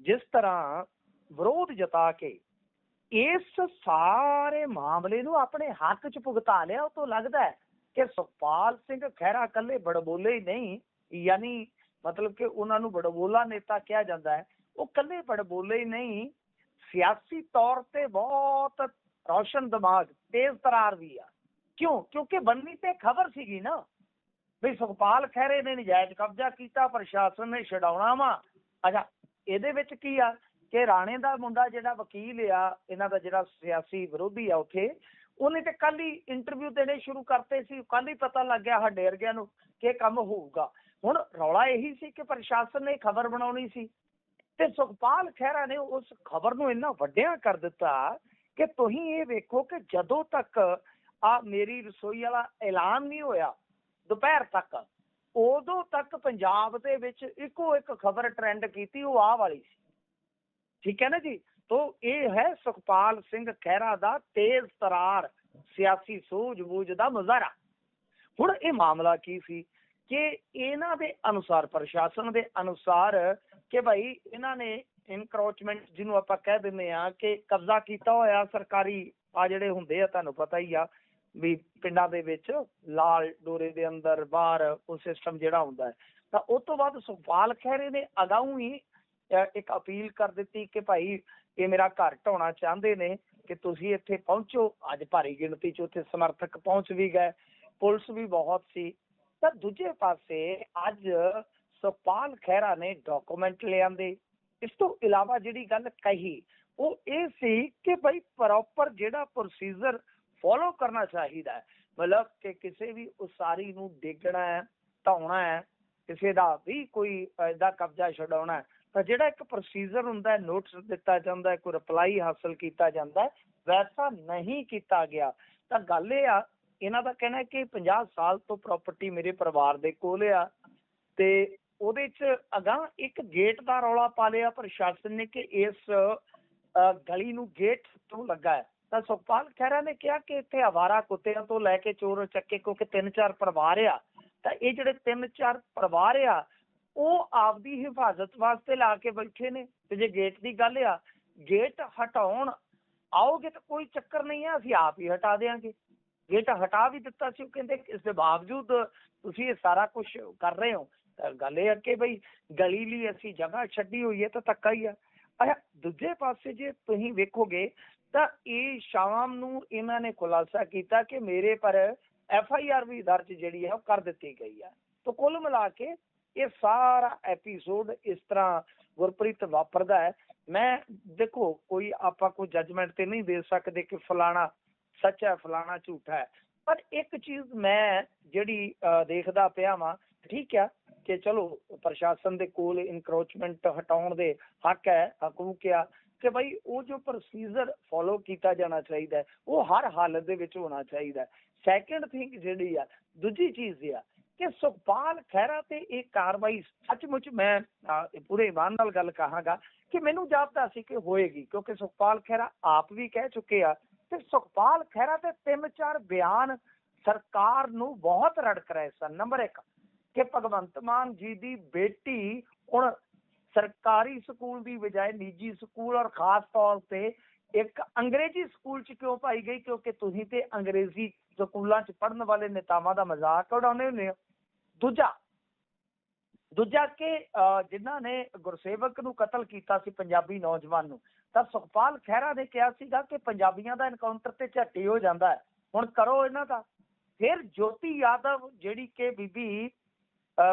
ਜਿਸ ਤਰ੍ਹਾਂ ਵਿਰੋਧ ਜਤਾ ਕੇ ਇਸ ਸਾਰੇ ਮਾਮਲੇ ਨੂੰ ਆਪਣੇ ਹੱਕ 'ਚ ਭੁਗਤਾ ਲਿਆ, ਉਹ ਤੋਂ ਲੱਗਦਾ ਹੈ ਕਿ ਸੁਖਪਾਲ ਸਿੰਘ ਖਹਿਰਾ ਇਕੱਲੇ ਬੜਬੋਲੇ ਹੀ ਨਹੀਂ, ਯਾਨੀ ਮਤਲਬ ਕਿ ਉਹਨਾਂ ਨੂੰ ਬੜਬੋਲਾ ਨੇਤਾ ਕਿਹਾ ਜਾਂਦਾ ਹੈ, ਉਹ ਇਕੱਲੇ ਬੜਬੋਲੇ ਹੀ ਨਹੀਂ, ਸਿਆਸੀ ਤੌਰ ਤੇ ਬਹੁਤ ਰੌਸ਼ਨ ਦਿਮਾਗ, ਤੇਜ਼ ਤਰਾਰ ਵੀ ਆ। ਕਿਉਂ? ਕਿਉਂਕਿ ਬੰਨੀ ਤੇ ਖਬਰ ਸੀਗੀ ਨਾ ਵੀ ਸੁਖਪਾਲ ਖਹਿਰੇ ਨੇ ਨਜਾਇਜ਼ ਕਬਜ਼ਾ ਕੀਤਾ, ਪ੍ਰਸ਼ਾਸਨ ਨੇ ਛਡਾਉਣਾ ਵਾ। ਅੱਛਾ, ਇਹਦੇ ਵਿੱਚ ਕੀ ਆ ਕਿ ਰਾਣੇ ਦਾ ਮੁੰਡਾ ਜਿਹੜਾ ਵਕੀਲ ਆ ਇਹਨਾਂ ਦਾ, ਜਿਹੜਾ ਸਿਆਸੀ ਵਿਰੋਧੀ ਆ ਉੱਥੇ, ਉਹਨੇ ਤੇ ਕੱਲ ਹੀ ਇੰਟਰਵਿਊ ਦੇਣੇ ਸ਼ੁਰੂ ਕਰਤੇ ਸੀ, ਕੱਲ ਹੀ ਪਤਾ ਲੱਗ ਗਿਆ ਸਾਡੇ ਵਰਗਿਆਂ ਨੂੰ ਕਿ ਕੰਮ ਹੋਊਗਾ। ਹੁਣ ਰੌਲਾ ਇਹੀ ਸੀ ਕਿ ਪ੍ਰਸ਼ਾਸਨ ਨੇ ਖਬਰ ਬਣਾਉਣੀ ਸੀ ਤੇ ਸੁਖਪਾਲ ਖਹਿਰਾ ਨੇ ਉਸ ਖਬਰ ਨੂੰ ਇੰਨਾ ਵੱਡਿਆ ਕਰ ਦਿੱਤਾ ਕਿ ਤੁਸੀਂ ਇਹ ਵੇਖੋ ਕਿ ਜਦੋਂ ਤੱਕ ਆ ਮੇਰੀ ਰਸੋਈ ਵਾਲਾ ਐਲਾਨ ਨਹੀਂ ਹੋਇਆ ਦੁਪਹਿਰ ਤੱਕ, ਉਦੋਂ ਤੱਕ ਪੰਜਾਬ ਦੇ ਵਿੱਚ ਇੱਕੋ ਇੱਕ ਖਬਰ ਟ੍ਰੈਂਡ ਕੀਤੀ, ਉਹ ਆਹ ਵਾਲੀ ਸੀ, ਠੀਕ ਹੈ ਨਾ ਜੀ, ਦੋਸਤੋ ਇਹ ਹੈ ਸੁਖਪਾਲ ਸਿੰਘ ਖਹਿਰਾ ਦਾ ਤੇਜ਼ ਤਰਾਰ ਸਿਆਸੀ ਸੂਝ-ਬੂਝ ਦਾ ਮੁਜ਼ਾਹਰਾ। ਹੁਣ ਇਹ ਮਾਮਲਾ ਕੀ ਸੀ ਕਿ ਇਹਨਾਂ ਦੇ ਅਨੁਸਾਰ, ਪ੍ਰਸ਼ਾਸਨ ਦੇ ਅਨੁਸਾਰ, ਕਿ ਭਾਈ ਇਹਨਾਂ ਨੇ ਇਨਕਰੋਚਮੈਂਟ ਜਿਹਨੂੰ ਆਪਾਂ ਕਹਿ ਦਿੰਦੇ ਆ ਕਿ ਕਬਜ਼ਾ ਕੀਤਾ ਹੋਇਆ ਸਰਕਾਰੀ ਆ ਜਿਹੜੇ ਹੁੰਦੇ ਆ, ਤੁਹਾਨੂੰ ਪਤਾ ਹੀ ਆ ਵੀ ਪਿੰਡਾਂ ਦੇ ਵਿੱਚ ਲਾਲ ਡੋਰੇ ਦੇ ਅੰਦਰ ਬਾਹਰ ਉਹ ਸਿਸਟਮ ਜਿਹੜਾ ਹੁੰਦਾ ਹੈ। ਤਾਂ ਉਸ ਤੋਂ ਬਾਅਦ ਸੁਖਪਾਲ ਖਹਿਰੇ ਨੇ ਅਗਾਊਂ ਹੀ ਇੱਕ ਅਪੀਲ ਕਰ ਦਿੱਤੀ ਕਿ ਭਾਈ ਇਹ ਮੇਰਾ ਘਰ ਢਾਉਣਾ ਚਾਹੁੰਦੇ ਨੇ ਕਿ ਤੁਸੀਂ ਇੱਥੇ ਪਹੁੰਚੋ। ਅੱਜ ਭਾਰੀ ਗਿਣਤੀ 'ਚ ਉੱਥੇ ਸਮਰਥਕ ਪਹੁੰਚ ਵੀ ਗਏ, ਪੁਲਿਸ ਵੀ ਬਹੁਤ ਸੀ। ਤਾਂ ਦੂਜੇ ਪਾਸੇ ਅੱਜ ਸੁਖਪਾਲ ਖਹਿਰਾ ਨੇ ਡਾਕੂਮੈਂਟ ਲਿਆਂਦੇ। ਇਸ ਤੋਂ ਇਲਾਵਾ ਜਿਹੜੀ ਗੱਲ ਕਹੀ ਉਹ ਇਹ ਸੀ ਕਿ ਭਾਈ ਪ੍ਰੋਪਰ ਜਿਹੜਾ ਪ੍ਰੋਸੀਜਰ ਫੋਲੋ ਕਰਨਾ ਚਾਹੀਦਾ ਹੈ, ਮਤਲਬ ਕਿ ਕਿਸੇ ਵੀ ਉਸਾਰੀ ਨੂੰ ਡੇਗਣਾ ਹੈ, ਢਾਉਣਾ ਹੈ, ਕਿਸੇ ਦਾ ਵੀ ਕੋਈ ਇਹਦਾ ਕਬਜ਼ਾ ਛਡਾਉਣਾ ਹੈ, ਤਾਂ ਜਿਹੜਾ ਇੱਕ ਪ੍ਰੋਸੀਜਰ ਹੁੰਦਾ ਹੈ, ਨੋਟਿਸ ਦਿੱਤਾ ਜਾਂਦਾ ਹੈ, ਕੋਈ ਰਿਪਲਾਈ ਹਾਸਲ ਕੀਤਾ ਜਾਂਦਾ ਹੈ, ਵੈਸਾ ਨਹੀਂ ਕੀਤਾ ਗਿਆ। ਤਾਂ ਗੱਲ ਇਹ ਆ, ਇਹਨਾਂ ਦਾ ਕਹਿਣਾ ਕਿ 50 ਸਾਲ ਤੋਂ ਪ੍ਰਾਪਰਟੀ ਮੇਰੇ ਪਰਿਵਾਰ ਦੇ ਕੋਲ ਆ ਤੇ ਉਹਦੇ 'ਚ ਅਗਾਂਹ ਇੱਕ ਗੇਟ ਦਾ ਰੌਲਾ ਪਾ ਲਿਆ ਪ੍ਰਸ਼ਾਸਨ ਨੇ ਕਿ ਇਸ ਗਲੀ ਨੂੰ ਗੇਟ ਤੋਂ ਲੱਗਾ ਹੈ। ਤਾਂ ਸੁਖਪਾਲ ਖਹਿਰਾ ਨੇ ਕਿਹਾ ਕਿ ਇੱਥੇ ਅਵਾਰਾ ਕੁੱਤਿਆਂ ਤੋਂ ਲੈ ਕੇ ਚੋਰ ਚੱਕੇ, ਕਿਉਂਕਿ 3-4 ਪਰਿਵਾਰ ਆ, ਤਾਂ ਇਹ ਜਿਹੜੇ 3-4 ਪਰਿਵਾਰ ਆ ਉਹ ਆਪਦੀ ਹਿਫਾਜ਼ਤ ਵਾਸਤੇ ਲਾ ਕੇ ਬੈਠੇ ਨੇ। ਤੇ ਜੇ ਗੇਟ ਦੀ ਗੱਲ ਆ, ਗੇਟ ਹਟਾਉਣ ਆਓਗੇ ਤਾਂ ਕੋਈ ਚੱਕਰ ਨਹੀਂ ਆ, ਅਸੀਂ ਆਪ ਹੀ ਹਟਾ ਦਿਆਂਗੇ। ਗੇਟ ਹਟਾ ਵੀ ਦਿੱਤਾ ਸੀ, ਉਹ ਕਹਿੰਦੇ ਇਸ ਦੇ ਬਾਵਜੂਦ ਤੁਸੀਂ ਇਹ ਸਾਰਾ ਕੁਝ ਕਰ ਰਹੇ ਹੋ। ਤਾਂ ਗੱਲ ਇਹ ਆ ਕਿ ਬਈ ਗਲੀ ਲਈ ਅਸੀਂ ਜਗ੍ਹਾ ਛੱਡੀ ਹੋਈ ਹੈ ਤਾਂ ਧੱਕਾ ਹੀ ਆ। ਦੂਜੇ ਪਾਸੇ ਜੇ ਤੁਸੀਂ ਵੇਖੋਗੇ ਤਾਂ ਇਹ ਸ਼ਾਮ ਨੂੰ ਇਹਨਾਂ ਨੇ ਖੁਲਾਸਾ ਕੀਤਾ ਕਿ ਮੇਰੇ ਪਰ FIR ਵੀ ਦਰਜ ਜਿਹੜੀ ਹੈ ਉਹ ਕਰ ਦਿੱਤੀ ਗਈ ਹੈ। ਤਾਂ ਕੁੱਲ ਮਿਲਾ ਕੇ ਇਹ ਸਾਰਾ ਐਪੀਸੋਡ ਇਸ ਤਰ੍ਹਾਂ ਗੁਰਪ੍ਰੀਤ ਵਾਪਰਦਾ ਹੈ। ਮੈਂ ਦੇਖੋ ਕੋਈ ਆਪਾਂ ਕੋਈ ਜੱਜਮੈਂਟ ਤੇ ਨਹੀਂ ਦੇ ਸਕਦੇ ਕਿ ਫਲਾਣਾ ਸੱਚ ਹੈ ਫਲਾਣਾ ਝੂਠਾ ਹੈ, ਪਰ ਇੱਕ ਚੀਜ਼ ਮੈਂ ਜਿਹੜੀ ਦੇਖਦਾ ਪਿਆ ਵਾਂ, ਠੀਕ ਆ ਕਿ ਚਲੋ ਪ੍ਰਸ਼ਾਸਨ ਦੇ ਕੋਲ ਇਨਕਰੋਚਮੈਂਟ ਹਟਾਉਣ ਦੇ ਹੱਕ ਹੈ, ਹਕੂਕ ਆ ਕਿ ਭਾਈ ਉਹ ਜੋ ਪ੍ਰੋਸੀਜਰ ਫੋਲੋ ਕੀਤਾ ਜਾਣਾ ਚਾਹੀਦਾ ਹੈ ਉਹ ਹਰ ਹਾਲਤ ਦੇ ਵਿੱਚ ਹੋਣਾ ਚਾਹੀਦਾ ਹੈ। ਸੈਕਿੰਡ ਥਿੰਗ ਜਿਹੜੀ ਆ, ਦੂਜੀ ਚੀਜ਼ ਆ ਕਿ ਸੁਖਪਾਲ ਖਹਿਰਾ ਤੇ ਇਹ ਕਾਰਵਾਈ ਸੱਚਮੁੱਚ ਮੈਂ ਪੂਰੇ ਇਮਾਨ ਨਾਲ ਗੱਲ ਕਹਾਂਗਾ ਕਿ ਮੈਨੂੰ ਜਾਪਦਾ ਸੀ ਕਿ ਹੋਏਗੀ, ਕਿਉਂਕਿ ਸੁਖਪਾਲ ਖਹਿਰਾ ਆਪ ਵੀ ਕਹਿ ਚੁੱਕੇ ਆ ਤੇ ਸੁਖਪਾਲ ਖਹਿਰਾ ਦੇ 3-4 ਬਿਆਨ ਸਰਕਾਰ ਨੂੰ ਬਹੁਤ ਰੜਕ ਰਹੇ ਸਨ। ਨੰਬਰ 1 ਕਿ ਭਗਵੰਤ ਮਾਨ ਜੀ ਦੀ ਬੇਟੀ ਹੁਣ ਸਰਕਾਰੀ ਸਕੂਲ ਦੀ ਬਜਾਏ ਨਿੱਜੀ ਸਕੂਲ ਔਰ ਖਾਸ ਤੌਰ ਤੇ ਇੱਕ ਅੰਗਰੇਜ਼ੀ ਸਕੂਲ 'ਚ ਕਿਉਂ ਪਾਈ ਗਈ, ਕਿਉਂਕਿ ਤੁਸੀਂ ਤੇ ਅੰਗਰੇਜ਼ੀ ਸਕੂਲਾਂ 'ਚ ਪੜ੍ਹਨ ਵਾਲੇ ਨੇਤਾਵਾਂ ਦਾ ਮਜ਼ਾਕ ਉਡਾਉਂਦੇ ਹੁੰਦੇ ਹੋ। ਦੂਜਾ ਕਿ ਜਿਨ੍ਹਾਂ ਨੇ ਗੁਰਸੇਵਕ ਨੂੰ ਕਤਲ ਕੀਤਾ ਸੀ, ਪੰਜਾਬੀ ਨੌਜਵਾਨ ਨੂੰ, ਤਾਂ ਸੁਖਪਾਲ ਖਹਿਰਾ ਨੇ ਕਿਹਾ ਸੀਗਾ ਕਿ ਪੰਜਾਬੀਆਂ ਦਾ ਐਨਕਾਊਂਟਰ ਤੇ ਝੱਟੀ ਹੋ ਜਾਂਦਾ ਹੈ, ਹੁਣ ਕਰੋ ਇਹਨਾਂ ਦਾ। ਫਿਰ ਜੋਤੀ ਯਾਦਵ ਜਿਹੜੀ ਕਿ ਬੀਬੀ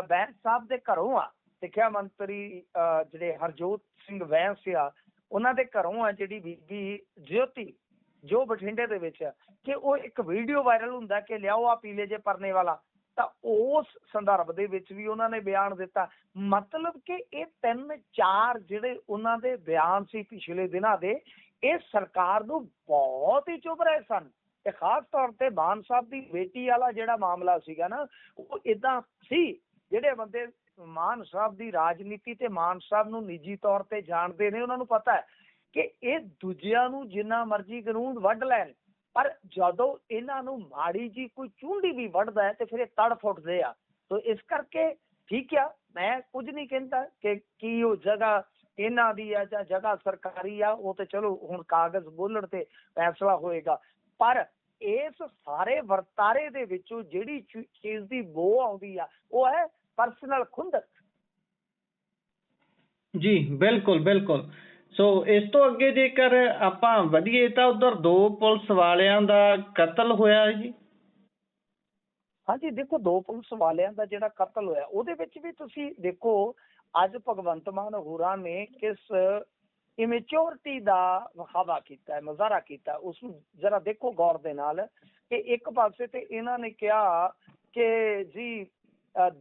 ਬੈਂਸ ਸਾਹਿਬ ਦੇ ਘਰੋਂ ਆ, ਸਿੱਖਿਆ ਮੰਤਰੀ ਜਿਹੜੇ ਹਰਜੋਤ ਸਿੰਘ ਬੈਂਸ ਆ, ਉਹਨਾਂ ਦੇ ਘਰੋਂ ਆ ਜਿਹੜੀ ਬੀਬੀ ਜੋਤੀ, ਜੋ ਬਠਿੰਡੇ ਦੇ ਵਿੱਚ ਆ, ਕਿ ਉਹ ਇੱਕ ਵੀਡੀਓ ਵਾਇਰਲ ਹੁੰਦਾ ਕਿ ਲਿਆਓ ਆ ਪੀਲੇ ਜੇ ਪਰਨੇ ਵਾਲਾ, ਤਾਂ ਉਸ ਸੰਦਰਭ ਦੇ ਵਿੱਚ ਵੀ ਉਹਨਾਂ ਨੇ ਬਿਆਨ ਦਿੱਤਾ। ਮਤਲਬ ਕਿ ਇਹ 3-4 ਜਿਹੜੇ ਉਹਨਾਂ ਦੇ ਬਿਆਨ ਸੀ ਪਿਛਲੇ ਦਿਨਾਂ ਦੇ, ਇਹ ਸਰਕਾਰ ਨੂੰ ਬਹੁਤ ਹੀ ਚੁੱਭ ਰਹੇ ਸਨ। ਤੇ ਖਾਸ ਤੌਰ ਤੇ ਮਾਨ ਸਾਹਿਬ ਦੀ ਬੇਟੀ ਵਾਲਾ ਜਿਹੜਾ ਮਾਮਲਾ ਸੀਗਾ ਨਾ, ਉਹ ਏਦਾਂ ਸੀ, ਜਿਹੜੇ ਬੰਦੇ ਮਾਨ ਸਾਹਿਬ ਦੀ ਰਾਜਨੀਤੀ ਤੇ ਮਾਨ ਸਾਹਿਬ ਨੂੰ ਨਿੱਜੀ ਤੌਰ ਤੇ ਜਾਣਦੇ ਨੇ, ਉਹਨਾਂ ਨੂੰ ਪਤਾ ਹੈ ਕਿ ਇਹ ਦੂਜਿਆਂ ਨੂੰ ਜਿੰਨਾ ਮਰਜ਼ੀ ਕਾਨੂੰਨ ਵੱਢ ਲੈਣ, ਪਰ ਜਦੋਂ ਇਹਨਾਂ ਨੂੰ ਮਾੜੀ ਜੀ ਕੋਈ ਚੂੰਡੀ ਵੀ ਵੱਢਦਾ ਹੈ ਤੇ ਫਿਰ ਇਹ ਤੜ ਫੁੱਟਦੇ ਆ। ਸੋ ਇਸ ਕਰਕੇ ਠੀਕ ਆ, ਮੈਂ ਕੁਝ ਨਹੀਂ ਕਹਿੰਦਾ ਕਿ ਕੀ ਉਹ ਜਗ੍ਹਾ ਇਹਨਾਂ ਦੀ ਆ ਜਾਂ ਜਗ੍ਹਾ ਸਰਕਾਰੀ ਆ, ਉਹ ਤੇ ਚਲੋ ਹੁਣ ਕਾਗਜ਼ ਬੋਲਣ ਤੇ ਫੈਸਲਾ ਹੋਏਗਾ, ਪਰ ਇਸ ਸਾਰੇ ਵਰਤਾਰੇ ਦੇ ਵਿੱਚੋਂ ਜਿਹੜੀ ਚੀਜ਼ ਦੀ ਬੋ ਆਉਂਦੀ ਆ ਉਹ ਹੈ ਪਰਸਨਲ ਖੁੰਦਕ। ਜੀ ਬਿਲਕੁਲ ਬਿਲਕੁਲ। ਸੋ ਇਸ ਤੋਂ ਅੱਗੇ ਜੇਕਰ ਆਪਾਂ ਵਧੀਏ ਤਾਂ ਉਧਰ 2 ਪੁਲਿਸ ਵਾਲਿਆਂ ਦਾ ਕਤਲ ਹੋਇਆ ਹੈ ਜੀ। ਹਾਂਜੀ ਦੇਖੋ, 2 ਪੁਲਿਸ ਵਾਲਿਆਂ ਦਾ ਜਿਹੜਾ ਕਤਲ ਹੋਇਆ ਉਹਦੇ ਵਿੱਚ ਵੀ ਤੁਸੀਂ ਦੇਖੋ ਅੱਜ ਭਗਵੰਤ ਮਾਨ ਹੋਰਾਂ ਨੇ ਕਿਸ ਇਮੈਚੋਰਿਟੀ ਦਾ ਵਿਖਾਵਾ ਕੀਤਾ ਹੈ, ਮੁਜ਼ਾਹਰਾ ਕੀਤਾ, ਉਸ ਨੂੰ ਜਰਾ ਦੇਖੋ ਗੌਰ ਦੇ ਨਾਲ ਕਿ ਇੱਕ ਪਾਸੇ ਤੇ ਇਹਨਾਂ ਨੇ ਕਿਹਾ ਕਿ ਜੀ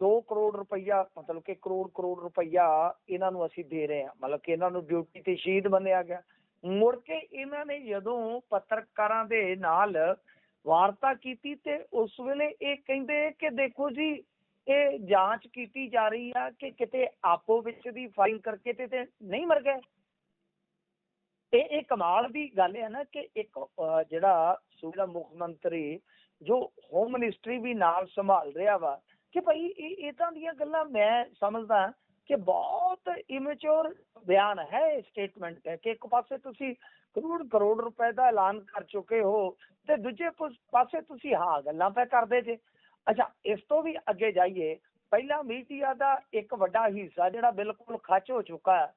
2 ਕਰੋੜ ਰੁਪਈਆ, ਮਤਲਬ ਕਿ ਕਰੋੜ ਰੁਪਈਆ ਇਹਨਾਂ ਨੂੰ ਅਸੀਂ ਦੇ ਰਹੇ ਹਾਂ, ਮਤਲਬ ਕਿ ਇਹਨਾਂ ਨੂੰ ਡਿਊਟੀ ਤੇ ਸ਼ਹੀਦ ਮੰਨਿਆ ਗਿਆ। ਮੁੜ ਕੇ ਇਹਨਾਂ ਨੇ ਜਦੋਂ ਪੱਤਰਕਾਰਾਂ ਦੇ ਨਾਲ ਵਾਰਤਾ ਕੀਤੀ ਤੇ ਉਸ ਵੇਲੇ ਇਹ ਕਹਿੰਦੇ ਕਿ ਦੇਖੋ ਜੀ ਇਹ ਜਾਂਚ ਕੀਤੀ ਜਾ ਰਹੀ ਆ ਕਿ ਕਿਤੇ ਆਪੋ ਵਿੱਚ ਦੀ ਫਾਈਲ ਕਰਕੇ ਤੇ ਨਹੀਂ ਮਰ ਗਏ। ਇਹ ਕਮਾਲ ਦੀ ਗੱਲ ਹੈ ਨਾ ਕਿ ਇੱਕ ਜਿਹੜਾ ਸੂਬੇ ਦਾ ਮੁੱਖ ਮੰਤਰੀ ਜੋ ਹੋਮ ਮਿਨਿਸਟਰੀ ਵੀ ਨਾਲ ਸੰਭਾਲ ਰਿਹਾ ਵਾ, ਕਿ ਭਾਈ ਇਹ ਏਦਾਂ ਦੀਆਂ ਗੱਲਾਂ ਮੈਂ ਸਮਝਦਾ ਕਿ ਬਹੁਤ ਇਮੈਚੋਰ ਬਿਆਨ ਹੈ, ਇਹ ਸਟੇਟਮੈਂਟ ਹੈ ਕਿ ਇੱਕ ਪਾਸੇ ਤੁਸੀਂ ਕਰੋੜ ਕਰੋੜ ਰੁਪਏ ਦਾ ਐਲਾਨ ਕਰ ਚੁੱਕੇ ਹੋ ਤੇ ਦੂਜੇ ਪਾਸੇ ਤੁਸੀਂ ਹਾਂ ਗੱਲਾਂ ਪੈ ਕਰਦੇ ਜੇ। ਅੱਛਾ, ਇਸ ਤੋਂ ਵੀ ਅੱਗੇ ਜਾਈਏ, ਪਹਿਲਾਂ ਮੀਡੀਆ ਦਾ ਇੱਕ ਵੱਡਾ ਹਿੱਸਾ ਜਿਹੜਾ ਬਿਲਕੁਲ ਖੱਚ ਹੋ ਚੁੱਕਾ ਹੈ,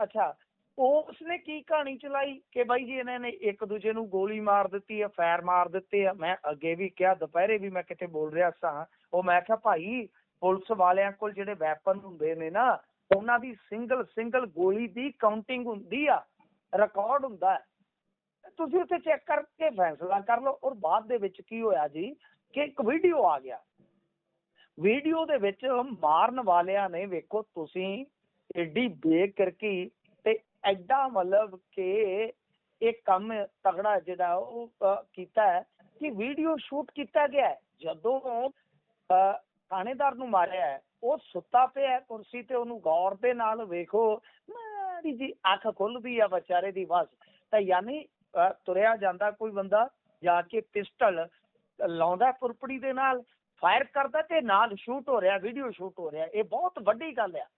ਅੱਛਾ ਉਸਨੇ ਕੀ ਕਹਾਣੀ ਚਲਾਈ ਕਿ ਬਾਈ ਜੀ ਇਹਨਾਂ ਨੇ ਇੱਕ ਦੂਜੇ ਨੂੰ ਗੋਲੀ ਮਾਰ ਦਿੱਤੀ ਹੈ, ਫਾਇਰ ਮਾਰ ਦਿੱਤੇ ਆ। ਮੈਂ ਅੱਗੇ ਵੀ ਕਿਹਾ, ਦੁਪਹਿਰੇ ਵੀ ਮੈਂ ਕਿਤੇ ਬੋਲ ਰਿਹਾ ਸਾਂ, ਉਹ ਮੈਂ ਕਿਹਾ ਭਾਈ ਪੁਲਿਸ ਵਾਲਿਆਂ ਕੋਲ ਜਿਹੜੇ ਵੈਪਨ ਹੁੰਦੇ ਨੇ ਨਾ, ਉਹਨਾਂ ਦੀ ਸਿੰਗਲ ਗੋਲੀ ਦੀ ਕਾਊਂਟਿੰਗ ਹੁੰਦੀ ਆ, ਰਿਕਾਰਡ ਹੁੰਦਾ ਹੈ, ਤੁਸੀਂ ਉੱਥੇ ਚੈੱਕ ਕਰਕੇ ਫੈਸਲਾ ਕਰ ਲਓ। ਔਰ ਬਾਅਦ ਦੇ ਵਿੱਚ ਕੀ ਹੋਇਆ ਜੀ ਕਿ ਇੱਕ ਵੀਡੀਓ ਆ ਗਿਆ, ਵੀਡੀਓ ਦੇ ਵਿੱਚ ਮਾਰਨ ਵਾਲਿਆਂ ਨੇ, ਵੇਖੋ ਤੁਸੀਂ, ਏਡੀ ਬੇਕਰਕੀ ਤੇ ਐਡਾ ਮਤਲਬ ਕਿ ਇਹ ਕੰਮ ਤਗੜਾ ਜਿਹੜਾ ਉਹ ਕੀਤਾ ਹੈ ਕਿ ਵੀਡੀਓ ਸ਼ੂਟ ਕੀਤਾ ਗਿਆ ਹੈ। ਜਦੋਂ ਥਾਣੇਦਾਰ ਨੂੰ ਮਾਰਿਆ ਹੈ, ਉਹ ਸੁੱਤਾ ਪਿਆ ਕੁਰਸੀ ਤੇ, ਉਹਨੂੰ ਗੌਰ ਦੇ ਨਾਲ ਵੇਖੋ, ਮਾੜੀ ਜੀ ਅੱਖ ਖੁੱਲਦੀ ਆ ਵਿਚਾਰੇ ਦੀ ਬਸ, ਤਾਂ ਯਾਨੀ ਤੁਰਿਆ ਜਾਂਦਾ ਕੋਈ ਬੰਦਾ ਜਾ ਕੇ ਪਿਸਟਲ ਲਾਉਂਦਾ ਪੁਰਪੜੀ ਦੇ ਨਾਲ, ਫਾਇਰ ਕਰਦਾ ਤੇ ਨਾਲ ਸ਼ੂਟ ਹੋ ਰਿਹਾ, ਵੀਡੀਓ ਸ਼ੂਟ ਹੋ ਰਿਹਾ। ਇਹ ਬਹੁਤ ਵੱਡੀ ਗੱਲ ਆ,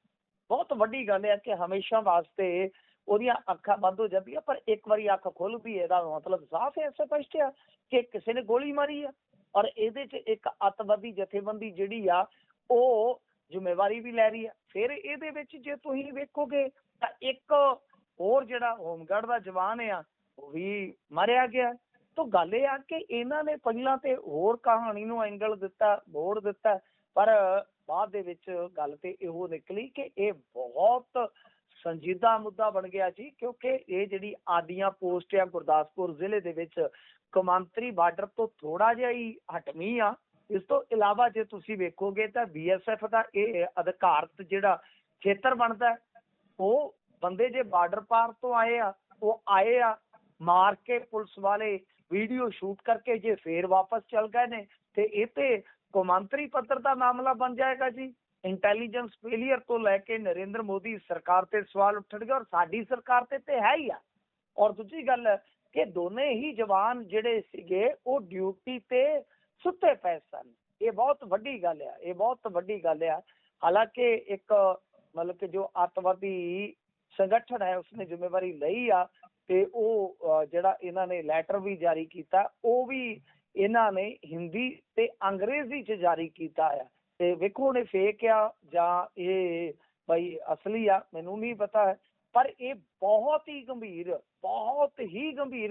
ਬਹੁਤ ਵੱਡੀ ਗੱਲ ਹੈ ਕਿ ਹਮੇਸ਼ਾ ਵਾਸਤੇ ਉਹਦੀਆਂ ਅੱਖਾਂ ਬੰਦ ਹੋ ਜਾਂਦੀਆਂ, ਪਰ ਇੱਕ ਵਾਰੀ ਅੱਖ ਖੁੱਲਦੀ, ਇਹਦਾ ਮਤਲਬ ਸਾਫ਼ ਹੈ, ਸਪਸ਼ਟ ਆ ਕਿ ਕਿਸੇ ਨੇ ਗੋਲੀ ਮਾਰੀ ਆ। ਔਰ ਇਹਦੇ 'ਚ ਇੱਕ ਅੱਤਵਾਦੀ ਜਥੇਬੰਦੀ ਜਿਹੜੀ ਆ ਉਹ ਜ਼ਿੰਮੇਵਾਰੀ ਵੀ ਲੈ ਰਹੀ ਆ। ਫਿਰ ਇਹਦੇ ਵਿੱਚ ਜੇ ਤੁਸੀਂ ਵੇਖੋਗੇ ਤਾਂ ਇੱਕ ਹੋਰ ਜਿਹੜਾ ਹੋਮਗਾਰਡ ਦਾ ਜਵਾਨ ਆ ਉਹ ਵੀ ਮਾਰਿਆ ਗਿਆ। ਤਾਂ ਗੱਲ ਇਹ ਆ ਕਿ ਇਹਨਾਂ ਨੇ ਪਹਿਲਾਂ ਤੇ ਹੋਰ ਕਹਾਣੀ ਨੂੰ ਐਂਗਲ ਦਿੱਤਾ, ਮੋੜ ਦਿੱਤਾ, ਪਰ ਬਾਅਦ ਦੇ ਵਿੱਚ ਗੱਲ ਤੇ ਇਹੋ ਨਿਕਲੀ ਕਿ ਇਹ ਬਹੁਤ ਸੰਜੀਦਾ ਮੁੱਦਾ ਬਣ ਗਿਆ ਜੀ, ਕਿਉਂਕਿ ਇਹ ਜਿਹੜੀ ਆਦੀਆਂ ਪੋਸਟ ਆ ਗੁਰਦਾਸਪੁਰ ਜ਼ਿਲ੍ਹੇ ਦੇ ਵਿੱਚ ਕੌਮਾਂਤਰੀ ਬਾਰਡਰ ਤੋਂ ਥੋੜਾ ਜਿਹਾ ਹੀ ਹਟਵੀਂ ਆ। ਇਸ ਤੋਂ ਇਲਾਵਾ ਜੇ ਤੁਸੀਂ ਵੇਖੋਗੇ ਤਾਂ BSF ਦਾ ਇਹ ਅਧਿਕਾਰਤ ਜਿਹੜਾ ਖੇਤਰ ਬਣਦਾ, ਉਹ ਬੰਦੇ ਜੇ ਬਾਰਡਰ ਪਾਰ ਤੋਂ ਆਏ ਆ, ਉਹ ਆਏ ਆ ਮਾਰ ਕੇ, ਪੁਲਿਸ ਵਾਲੇ ਵੀਡੀਓ ਸ਼ੂਟ ਕਰਕੇ ਜੇ ਫੇਰ ਵਾਪਸ ਚਲ ਗਏ ਨੇ ਤੇ ਇਹ ਤੇ ਕੌਮਾਂਤਰੀ ਪੱਧਰ ਦਾ ਮਾਮਲਾ ਬਣ ਜਾਏਗਾ ਜੀ। ਇੰਟੈਲੀਜੈਂਸ ਫੇਲੀਅਰ ਤੋਂ ਲੈ ਕੇ ਨਰਿੰਦਰ ਮੋਦੀ ਸਰਕਾਰ ਤੇ ਸਵਾਲ ਉੱਠਣਗੇ, ਔਰ ਸਾਡੀ ਸਰਕਾਰ ਤੇ ਹੈ ਹੀ ਆ। ਔਰ ਦੂਜੀ ਗੱਲ ਕਿ ਦੋਨੇ ਹੀ ਜਵਾਨ ਜਿਹੜੇ ਸੀਗੇ ਉਹ ਡਿਊਟੀ ਤੇ ਸੁੱਤੇ ਪਏ ਸਨ। ਇਹ ਬਹੁਤ ਵੱਡੀ ਗੱਲ ਆ, ਇਹ ਬਹੁਤ ਵੱਡੀ ਗੱਲ ਆ। ਹਾਲਾਂਕਿ ਇੱਕ ਮਤਲਬ ਕਿ ਜੋ ਅੱਤਵਾਦੀ ਸੰਗਠਨ ਹੈ ਉਸਨੇ ਜ਼ਿੰਮੇਵਾਰੀ ਲਈ ਆ ਤੇ ਉਹ ਜਿਹੜਾ ਇਹਨਾਂ ਨੇ ਲੈਟਰ ਵੀ ਜਾਰੀ ਕੀਤਾ, ਉਹ ਵੀ ਇਹਨਾਂ ਨੇ ਹਿੰਦੀ ਤੇ ਅੰਗਰੇਜ਼ੀ 'ਚ ਜਾਰੀ ਕੀਤਾ ਆ। ਤੇ ਵੇਖੋ ਹੁਣ ਇਹ ਫੇਕ ਆ ਜਾਂ ਇਹ ਬਈ ਅਸਲੀ ਆ, ਮੈਨੂੰ ਨਹੀਂ ਪਤਾ ਹੈ, ਪਰ ਇਹ ਬਹੁਤ ਹੀ ਗੰਭੀਰ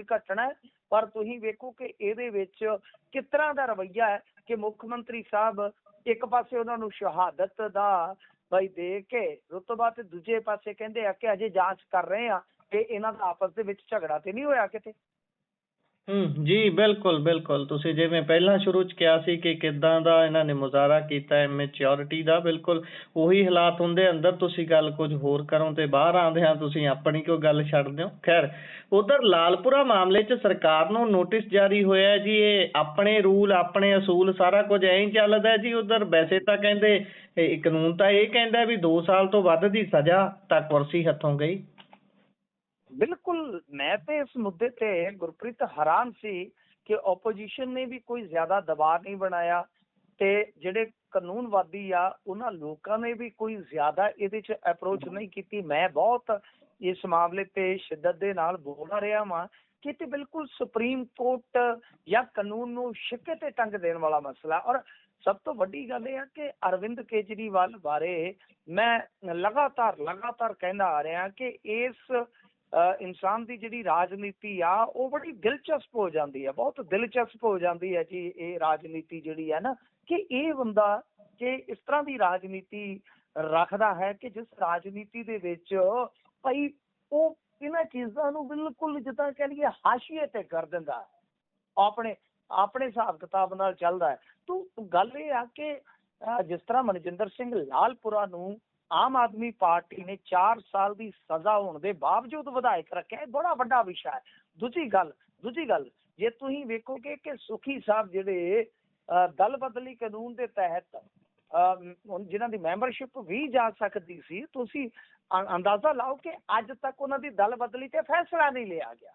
ਘਟਨਾ ਹੈ। ਪਰ ਤੁਸੀਂ ਵੇਖੋ ਕਿ ਇਹਦੇ ਵਿੱਚ ਕਿਸ ਤਰ੍ਹਾਂ ਦਾ ਰਵੱਈਆ ਹੈ ਕਿ ਮੁੱਖ ਮੰਤਰੀ ਸਾਹਿਬ ਇੱਕ ਪਾਸੇ ਉਹਨਾਂ ਨੂੰ ਸ਼ਹਾਦਤ ਦਾ ਬਈ ਦੇ ਕੇ ਰੁਤਬਾ ਤੇ ਦੂਜੇ ਪਾਸੇ ਕਹਿੰਦੇ ਆ ਕਿ ਅਜੇ ਜਾਂਚ ਕਰ ਰਹੇ ਆ ਕਿ ਇਹਨਾਂ ਦਾ ਆਪਸ ਦੇ ਵਿੱਚ ਝਗੜਾ ਤੇ ਨਹੀਂ ਹੋਇਆ ਕਿਤੇ। ਜੀ ਬਿਲਕੁਲ ਤੁਸੀਂ ਜਿਵੇਂ ਪਹਿਲਾਂ ਸ਼ੁਰੂ 'ਚ ਕਿਹਾ ਸੀ ਕਿ ਕਿੱਦਾਂ ਦਾ ਇਹਨਾਂ ਨੇ ਮੁਜ਼ਾਹਰਾ ਕੀਤਾ ਇਮੈਚਿਓਰਿਟੀ ਦਾ, ਬਿਲਕੁਲ ਉਹੀ ਹਾਲਾਤ ਹੁੰਦੇ। ਅੰਦਰ ਤੁਸੀਂ ਗੱਲ ਕੁਝ ਹੋਰ ਕਰੋ ਤੇ ਬਾਹਰ ਆਉਂਦਿਆਂ ਤੁਸੀਂ ਆਪਣੀ ਕੋਈ ਗੱਲ ਛੱਡ ਦਿਓ। ਖੈਰ, ਉਧਰ ਲਾਲਪੁਰਾ ਮਾਮਲੇ 'ਚ ਸਰਕਾਰ ਨੂੰ ਨੋਟਿਸ ਜਾਰੀ ਹੋਇਆ ਜੀ। ਇਹ ਆਪਣੇ ਰੂਲ, ਆਪਣੇ ਅਸੂਲ, ਸਾਰਾ ਕੁਝ ਐਂ ਹੀ ਚੱਲਦਾ ਜੀ ਉਧਰ। ਵੈਸੇ ਤਾਂ ਕਹਿੰਦੇ ਇਹ ਕਾਨੂੰਨ ਤਾਂ ਇਹ ਕਹਿੰਦਾ ਵੀ 2 ਸਾਲ ਤੋਂ ਵੱਧ ਦੀ ਸਜ਼ਾ ਤਾਂ ਕੁਰਸੀ ਹੱਥੋਂ ਗਈ। ਬਿਲਕੁਲ, ਮੈਂ ਤੇ ਇਸ ਮੁੱਦੇ ਤੇ ਗੁਰਪ੍ਰੀਤ ਹੈਰਾਨ ਸੀ ਕਿ ਓਪੋਜੀਸ਼ਨ ਨੇ ਵੀ ਕੋਈ ਜ਼ਿਆਦਾ ਦਬਾਅ ਨਹੀਂ ਬਣਾਇਆ ਤੇ ਜਿਹੜੇ ਕਾਨੂੰਨਵਾਦੀ ਆ ਉਹਨਾਂ ਲੋਕਾਂ ਨੇ ਵੀ ਕੋਈ ਜ਼ਿਆਦਾ ਇਹਦੇ 'ਚ ਅਪਰੋਚ ਨਹੀਂ ਕੀਤੀ। ਮੈਂ ਬਹੁਤ ਇਸ ਮਾਮਲੇ ਤੇ ਸ਼ਿੱਦਤ ਦੇ ਨਾਲ ਬੋਲ ਰਿਹਾ ਵਾਂ ਕਿ ਤੇ ਬਿਲਕੁਲ ਸੁਪਰੀਮ ਕੋਰਟ ਜਾਂ ਕਾਨੂੰਨ ਨੂੰ ਛਿੱਕੇ ਤੇ ਟੰਗ ਦੇਣ ਵਾਲਾ ਮਸਲਾ। ਔਰ ਸਭ ਤੋਂ ਵੱਡੀ ਗੱਲ ਇਹ ਆ ਕਿ ਅਰਵਿੰਦ ਕੇਜਰੀਵਾਲ ਬਾਰੇ ਮੈਂ ਲਗਾਤਾਰ ਕਹਿੰਦਾ ਆ ਰਿਹਾ ਕਿ ਇਸ ਇਨਸਾਨ ਦੀ ਜਿਹੜੀ ਰਾਜਨੀਤੀ ਆ ਉਹ ਬੜੀ ਦਿਲਚਸਪ ਹੋ ਜਾਂਦੀ ਹੈ, ਬਹੁਤ ਦਿਲਚਸਪ ਹੋ ਜਾਂਦੀ ਹੈ ਜੀ। ਇਹ ਰਾਜਨੀਤੀ ਜਿਹੜੀ ਹੈ ਨਾ, ਕਿ ਇਹ ਬੰਦਾ ਕਿ ਇਸ ਤਰ੍ਹਾਂ ਦੀ ਰਾਜਨੀਤੀ ਰੱਖਦਾ ਹੈ ਕਿ ਜਿਸ ਰਾਜਨੀਤੀ ਦੇ ਵਿੱਚ ਭਾਈ ਉਹ ਇਹਨਾਂ ਚੀਜ਼ਾਂ ਨੂੰ ਬਿਲਕੁਲ ਜਿੱਦਾਂ ਕਹਿ ਲਈਏ ਹਾਸ਼ੀਏ ਤੇ ਕਰ ਦਿੰਦਾ, ਆਪਣੇ ਹਿਸਾਬ ਕਿਤਾਬ ਨਾਲ ਚੱਲਦਾ ਹੈ। ਤੋ ਗੱਲ ਇਹ ਆ ਕਿ ਜਿਸ ਤਰ੍ਹਾਂ ਮਨਜਿੰਦਰ ਸਿੰਘ ਲਾਲਪੁਰਾ ਨੂੰ ਆਮ ਆਦਮੀ ਪਾਰਟੀ ਨੇ 4 ਸਾਲ ਦੀ ਸਜ਼ਾ ਹੋਣ ਦੇ ਬਾਵਜੂਦ ਵਿਧਾਇਕ ਰੱਖਿਆ, ਇਹ ਬੜਾ ਵੱਡਾ ਵਿਸ਼ਾ ਹੈ। ਦੂਜੀ ਗੱਲ ਜੇ ਤੁਸੀਂ ਵੇਖੋਗੇ ਕਿ ਸੁਖੀ ਸਾਹਿਬ ਜਿਹੜੇ ਦਲ ਬਦਲੀ ਕਾਨੂੰਨ ਦੇ ਤਹਿਤ ਹੁਣ ਜਿਨ੍ਹਾਂ ਦੀ ਮੈਂਬਰਸ਼ਿਪ ਵੀ ਜਾ ਸਕਦੀ ਸੀ, ਤੁਸੀਂ ਅੰਦਾਜ਼ਾ ਲਾਓ ਕਿ ਅੱਜ ਤੱਕ ਉਹਨਾਂ ਦੀ ਦਲ ਬਦਲੀ ਤੇ ਫੈਸਲਾ ਨਹੀਂ ਲਿਆ ਗਿਆ।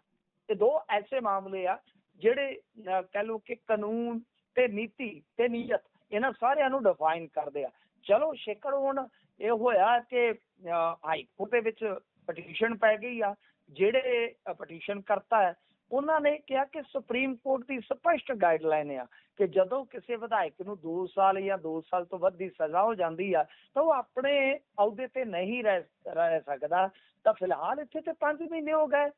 ਇਹ ਦੋ ਐਸੇ ਮਾਮਲੇ ਆ ਜਿਹੜੇ ਕਹਿ ਲਓ ਕਿ ਕਾਨੂੰਨ ਤੇ ਨੀਤੀ ਤੇ ਨੀਅਤ ਇਹਨਾਂ ਸਾਰਿਆਂ ਨੂੰ ਡਿਫਾਈਨ ਕਰਦੇ ਆ। ਚਲੋ ਸ਼ੇਕਰ ਹੁਣ ਇਹ ਹੋਇਆ ਕਿ ਹਾਈ ਕੋਰਟ ਦੇ ਵਿੱਚ ਪਟੀਸ਼ਨ ਪੈ ਗਈ ਆ। ਜਿਹੜੇ ਪਟੀਸ਼ਨ ਕਰਤਾ ਹੈ ਉਹਨਾਂ ਨੇ ਕਿਹਾ ਕਿ ਸੁਪਰੀਮ ਕੋਰਟ ਦੀ ਸਪਸ਼ਟ ਗਾਈਡਲਾਈਨ ਆ ਕਿ ਜਦੋਂ ਕਿਸੇ ਵਿਧਾਇਕ ਨੂੰ 2 ਸਾਲ ਜਾਂ 2 ਸਾਲ ਤੋਂ ਵੱਧ ਦੀ ਸਜ਼ਾ ਹੋ ਜਾਂਦੀ ਆ ਤਾਂ ਉਹ ਆਪਣੇ ਅਹੁਦੇ ਤੇ ਨਹੀਂ ਰਹਿ ਸਕਦਾ। ਤਾਂ ਫਿਲਹਾਲ ਇੱਥੇ ਤੇ 5 ਮਹੀਨੇ ਹੋ ਗਏ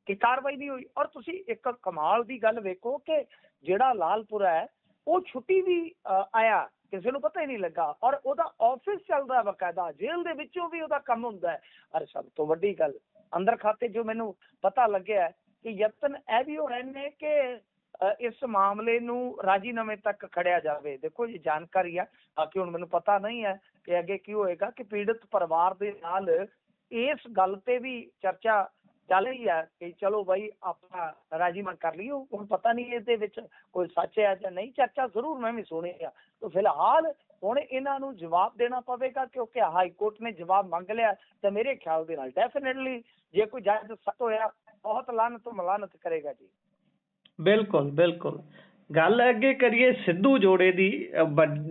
ਕਿ ਕਾਰਵਾਈ ਨਹੀਂ ਹੋਈ। ਔਰ ਤੁਸੀਂ ਇੱਕ ਕਮਾਲ ਦੀ ਗੱਲ ਵੇਖੋ ਕਿ ਜਿਹੜਾ ਲਾਲਪੁਰਾ ਹੈ ਉਹ ਛੁੱਟੀ ਵੀ ਆਇਆ, ਕਿਸੇ ਨੂੰ ਪਤਾ ਹੀ ਨਹੀਂ ਲੱਗਾ। ਔਰ ਉਹਦਾ ਆਫਿਸ ਚੱਲਦਾ ਬਕਾਇਦਾ, ਜੇਲ੍ਹ ਦੇ ਵਿੱਚੋਂ ਵੀ ਉਹਦਾ ਕੰਮ ਹੁੰਦਾ ਹੈ। ਔਰ ਸਭ ਤੋਂ ਵੱਡੀ ਗੱਲ ਅੰਦਰ ਖਾਤੇ ਜੋ ਮੈਨੂੰ ਪਤਾ ਲੱਗਿਆ ਕਿ ਯਤਨ ਇਹ ਵੀ ਹੋ ਰਹੇ ਨੇ ਕਿ ਇਸ ਮਾਮਲੇ ਨੂੰ ਰਾਜੀਨਾਮੇ ਤੱਕ ਖੜਿਆ ਜਾਵੇ। ਦੇਖੋ ਜੀ ਜਾਣਕਾਰੀ ਆ, ਬਾਕੀ ਹੁਣ ਮੈਨੂੰ ਪਤਾ ਨਹੀਂ ਹੈ ਕਿ ਅੱਗੇ ਕੀ ਹੋਏਗਾ ਕਿ ਪੀੜਤ ਪਰਿਵਾਰ ਦੇ ਨਾਲ ਇਸ ਗੱਲ ਤੇ ਵੀ ਚਰਚਾ ਚੱਲ ਰਹੀ ਹੈ ਕਿ ਚਲੋ ਬਾਈ ਆਪਾਂ ਰਾਜੀਨਾਮਾ ਕਰ ਲਈਏ। ਹੁਣ ਪਤਾ ਨਹੀਂ ਇਹਦੇ ਵਿੱਚ ਕੋਈ ਸੱਚ ਹੈ ਜਾਂ ਨਹੀਂ, ਚਰਚਾ ਜ਼ਰੂਰ ਮੈਂ ਵੀ ਸੁਣੀ ਆ। ਤਾਂ ਫਿਲਹਾਲ ਹੁਣ ਇਹਨਾਂ ਨੂੰ ਜਵਾਬ ਦੇਣਾ ਪਵੇਗਾ ਕਿਉਂਕਿ ਹਾਈ ਕੋਰਟ ਨੇ ਜਵਾਬ ਮੰਗ ਲਿਆ। ਤੇ ਮੇਰੇ ਖਿਆਲ ਦੇ ਨਾਲ ਡੈਫੀਨੇਟਲੀ ਜੇ ਕੋਈ ਜੱਜ ਸਖਤ ਹੋਇਆ ਬਹੁਤ ਲਾਹਨਤ ਮਲਾਨਤ ਕਰੇਗਾ ਜੀ। ਬਿਲਕੁਲ ਬਿਲਕੁਲ। ਗੱਲ ਅੱਗੇ ਕਰੀਏ ਸਿੱਧੂ ਜੋੜੇ ਦੀ।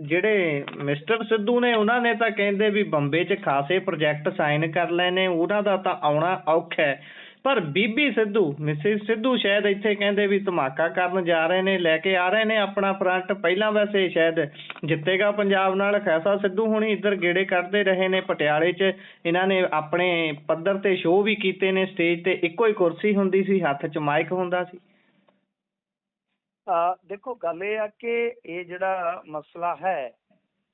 ਜਿਹੜੇ ਮਿਸਟਰ ਸਿੱਧੂ ਨੇ ਉਹਨਾਂ ਨੇ ਤਾਂ ਕਹਿੰਦੇ ਵੀ ਬੰਬੇ 'ਚ ਖਾਸੇ ਪ੍ਰੋਜੈਕਟ ਸਾਈਨ ਕਰ ਲਏ ਨੇ, ਉਹਨਾਂ ਦਾ ਤਾਂ ਆਉਣਾ ਔਖਾ ਹੈ। ਪਰ ਬੀਬੀ ਸਿੱਧੂ, ਮਿਸਿਸ ਸਿੱਧੂ ਸ਼ਾਇਦ ਇੱਥੇ ਕਹਿੰਦੇ ਵੀ ਧਮਾਕਾ ਕਰਨ ਜਾ ਰਹੇ ਨੇ, ਲੈ ਕੇ ਆ ਰਹੇ ਨੇ ਆਪਣਾ ਫਰੰਟ। ਪਹਿਲਾਂ ਵੈਸੇ ਸ਼ਾਇਦ ਜਿੱਤੇਗਾ ਪੰਜਾਬ ਨਾਲ ਖੈਸਾ ਸਿੱਧੂ ਹੁਣੀ ਇੱਧਰ ਗੇੜੇ ਕੱਢਦੇ ਰਹੇ ਨੇ। ਪਟਿਆਲੇ 'ਚ ਇਹਨਾਂ ਨੇ ਆਪਣੇ ਪੱਧਰ ਤੇ ਸ਼ੋਅ ਵੀ ਕੀਤੇ ਨੇ। ਸਟੇਜ ਤੇ ਇੱਕੋ ਹੀ ਕੁਰਸੀ ਹੁੰਦੀ ਸੀ, ਹੱਥ 'ਚ ਮਾਈਕ ਹੁੰਦਾ ਸੀ। ਦੇਖੋ ਗੱਲ ਇਹ ਆ ਕਿ ਇਹ ਜਿਹੜਾ ਮਸਲਾ ਹੈ,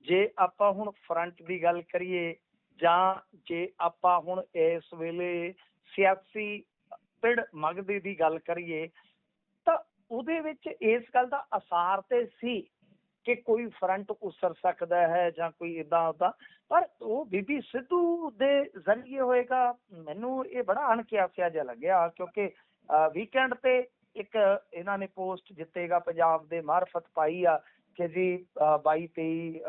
ਜੇ ਆਪਾਂ ਹੁਣ ਫਰੰਟ ਦੀ ਗੱਲ ਕਰੀਏ ਜਾਂ ਜੇ ਆਪਾਂ ਹੁਣ ਇਸ ਵੇਲੇ ਸਿਆਸੀ ਪਿੜ ਮਗਦੇ ਦੀ ਗੱਲ ਕਰੀਏ ਤਾਂ ਉਹਦੇ ਵਿੱਚ ਇਸ ਗੱਲ ਦਾ ਅਸਾਰ ਤੇ ਸੀ ਕਿ ਕੋਈ ਫਰੰਟ ਉਸਰ ਸਕਦਾ ਹੈ ਜਾਂ ਕੋਈ ਏਦਾਂ ਉਦਾਂ, ਪਰ ਉਹ ਬੀਬੀ ਸਿੱਧੂ ਦੇ ਜ਼ਰੀਏ ਹੋਏਗਾ। ਮੈਨੂੰ ਇਹ ਬੜਾ ਅਣਕਿਆਸਿਆ ਜਿਹਾ ਲੱਗਿਆ ਕਿਉਂਕਿ ਵੀਕਐਂਡ ਤੇ ਇੱਕ ਇਹਨਾਂ ਨੇ ਪੋਸਟ ਜਿੱਤੇਗਾ ਪੰਜਾਬ ਦੇ ਮਾਰਫਤ ਪਾਈ ਆ ਕਿ ਜੀ 22-23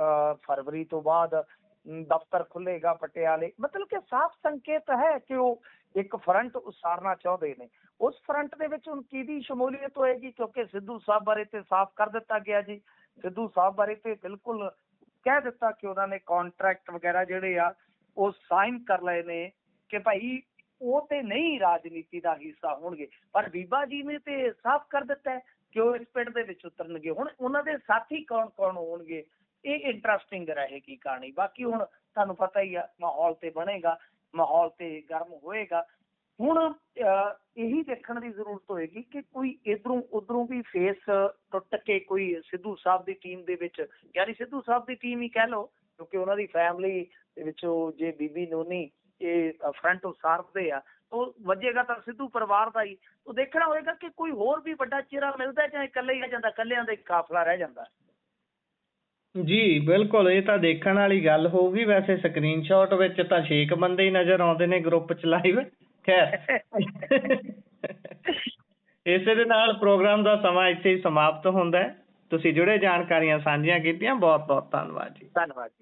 ਫਰਵਰੀ ਤੋਂ ਬਾਅਦ ਦਫ਼ਤਰ ਖੁੱਲੇਗਾ ਪਟਿਆਲੇ। ਮਤਲਬ ਕਿ ਸਾਫ਼ ਸੰਕੇਤ ਹੈ ਕਿ ਉਹ ਇੱਕ ਫਰੰਟ ਉਸਾਰਨਾ ਚਾਹੁੰਦੇ ਨੇ। ਉਸ ਫਰੰਟ ਦੇ ਵਿੱਚ ਹੁਣ ਕਿਹਦੀ ਸ਼ਮੂਲੀਅਤ ਹੋਏਗੀ ਕਿਉਂਕਿ ਸਿੱਧੂ ਸਾਹਿਬ ਬਾਰੇ ਤੇ ਸਾਫ਼ ਕਰ ਦਿੱਤਾ ਗਿਆ ਜੀ। ਸਿੱਧੂ ਸਾਹਿਬ ਬਾਰੇ ਤੇ ਬਿਲਕੁਲ ਕਹਿ ਦਿੱਤਾ ਕਿ ਉਹਨਾਂ ਨੇ ਕੰਟਰੈਕਟ ਵਗੈਰਾ ਜਿਹੜੇ ਆ ਉਹ ਸਾਈਨ ਕਰ ਲਏ ਨੇ ਕਿ ਭਾਈ ਉਹ ਤੇ ਨਹੀਂ ਰਾਜਨੀਤੀ ਦਾ ਹਿੱਸਾ ਹੋਣਗੇ। ਪਰ ਬੀਬਾ ਜੀ ਨੇ ਤੇ ਸਾਫ਼ ਕਰ ਦਿੱਤਾ ਕਿ ਉਹ ਇਸ ਪਿੰਡ ਦੇ ਵਿੱਚ ਉਤਰਨਗੇ। ਹੁਣ ਉਹਨਾਂ ਦੇ ਸਾਥੀ ਕੌਣ ਕੌਣ ਹੋਣਗੇ, ਇਹ ਇੰਟਰਸਟਿੰਗ ਰਹੇਗੀ ਕਹਾਣੀ। ਬਾਕੀ ਹੁਣ ਤੁਹਾਨੂੰ ਪਤਾ ਹੀ ਆ ਮਾਹੌਲ ਤੇ ਬਣੇਗਾ, ਮਾਹੌਲ ਤੇ ਗਰਮ ਹੋਏਗਾ। ਹੁਣ ਇਹੀ ਦੇਖਣ ਦੀ ਜ਼ਰੂਰਤ ਹੋਏਗੀ ਕਿ ਕੋਈ ਇੱਧਰੋਂ ਉੱਧਰੋਂ ਵੀ ਫੇਸ ਟੁੱਟ ਕੇ ਕੋਈ ਸਿੱਧੂ ਸਾਹਿਬ ਦੀ ਟੀਮ ਦੇ ਵਿੱਚ, ਯਾਨੀ ਸਿੱਧੂ ਸਾਹਿਬ ਦੀ ਟੀਮ ਹੀ ਕਹਿ ਲਓ ਕਿਉਂਕਿ ਉਹਨਾਂ ਦੀ ਫੈਮਿਲੀ ਦੇ ਵਿੱਚੋਂ ਜੇ ਬੀਬੀ ਨੋਨੀ ਇਹ ਫਰੰਟ ਉਸਾਰਦੇ ਆ ਉਹ ਵੱਜੇਗਾ ਤਾਂ ਸਿੱਧੂ ਪਰਿਵਾਰ ਦਾ ਹੀ। ਉਹ ਦੇਖਣਾ ਹੋਏਗਾ ਕਿ ਕੋਈ ਹੋਰ ਵੀ ਵੱਡਾ ਚਿਹਰਾ ਮਿਲਦਾ ਜਾਂ ਇਕੱਲੇ ਹੀ ਰਹਿ ਜਾਂਦਾ, ਇਕੱਲਿਆਂ ਦਾ ਕਾਫਲਾ ਰਹਿ ਜਾਂਦਾ। ਜੀ ਬਿਲਕੁਲ, ਇਹ ਤਾਂ ਦੇਖਣ ਵਾਲੀ ਗੱਲ ਹੋਊਗੀ। ਵੈਸੇ ਸਕਰੀਨਸ਼ਾਟ ਵਿੱਚ ਤਾਂ 6 ਬੰਦੇ ਹੀ ਨਜ਼ਰ ਆਉਂਦੇ ਨੇ ਗਰੁੱਪ 'ਚ ਲਾਈਵ। ਖੈਰ ਇਸੇ ਦੇ ਨਾਲ ਪ੍ਰੋਗਰਾਮ ਦਾ ਸਮਾਂ ਇੱਥੇ ਹੀ ਸਮਾਪਤ ਹੁੰਦਾ ਹੈ। ਤੁਸੀਂ ਜਿਹੜੇ ਜਾਣਕਾਰੀਆਂ ਸਾਂਝੀਆਂ ਕੀਤੀਆਂ ਬਹੁਤ ਬਹੁਤ ਧੰਨਵਾਦ ਜੀ। ਧੰਨਵਾਦ ਜੀ।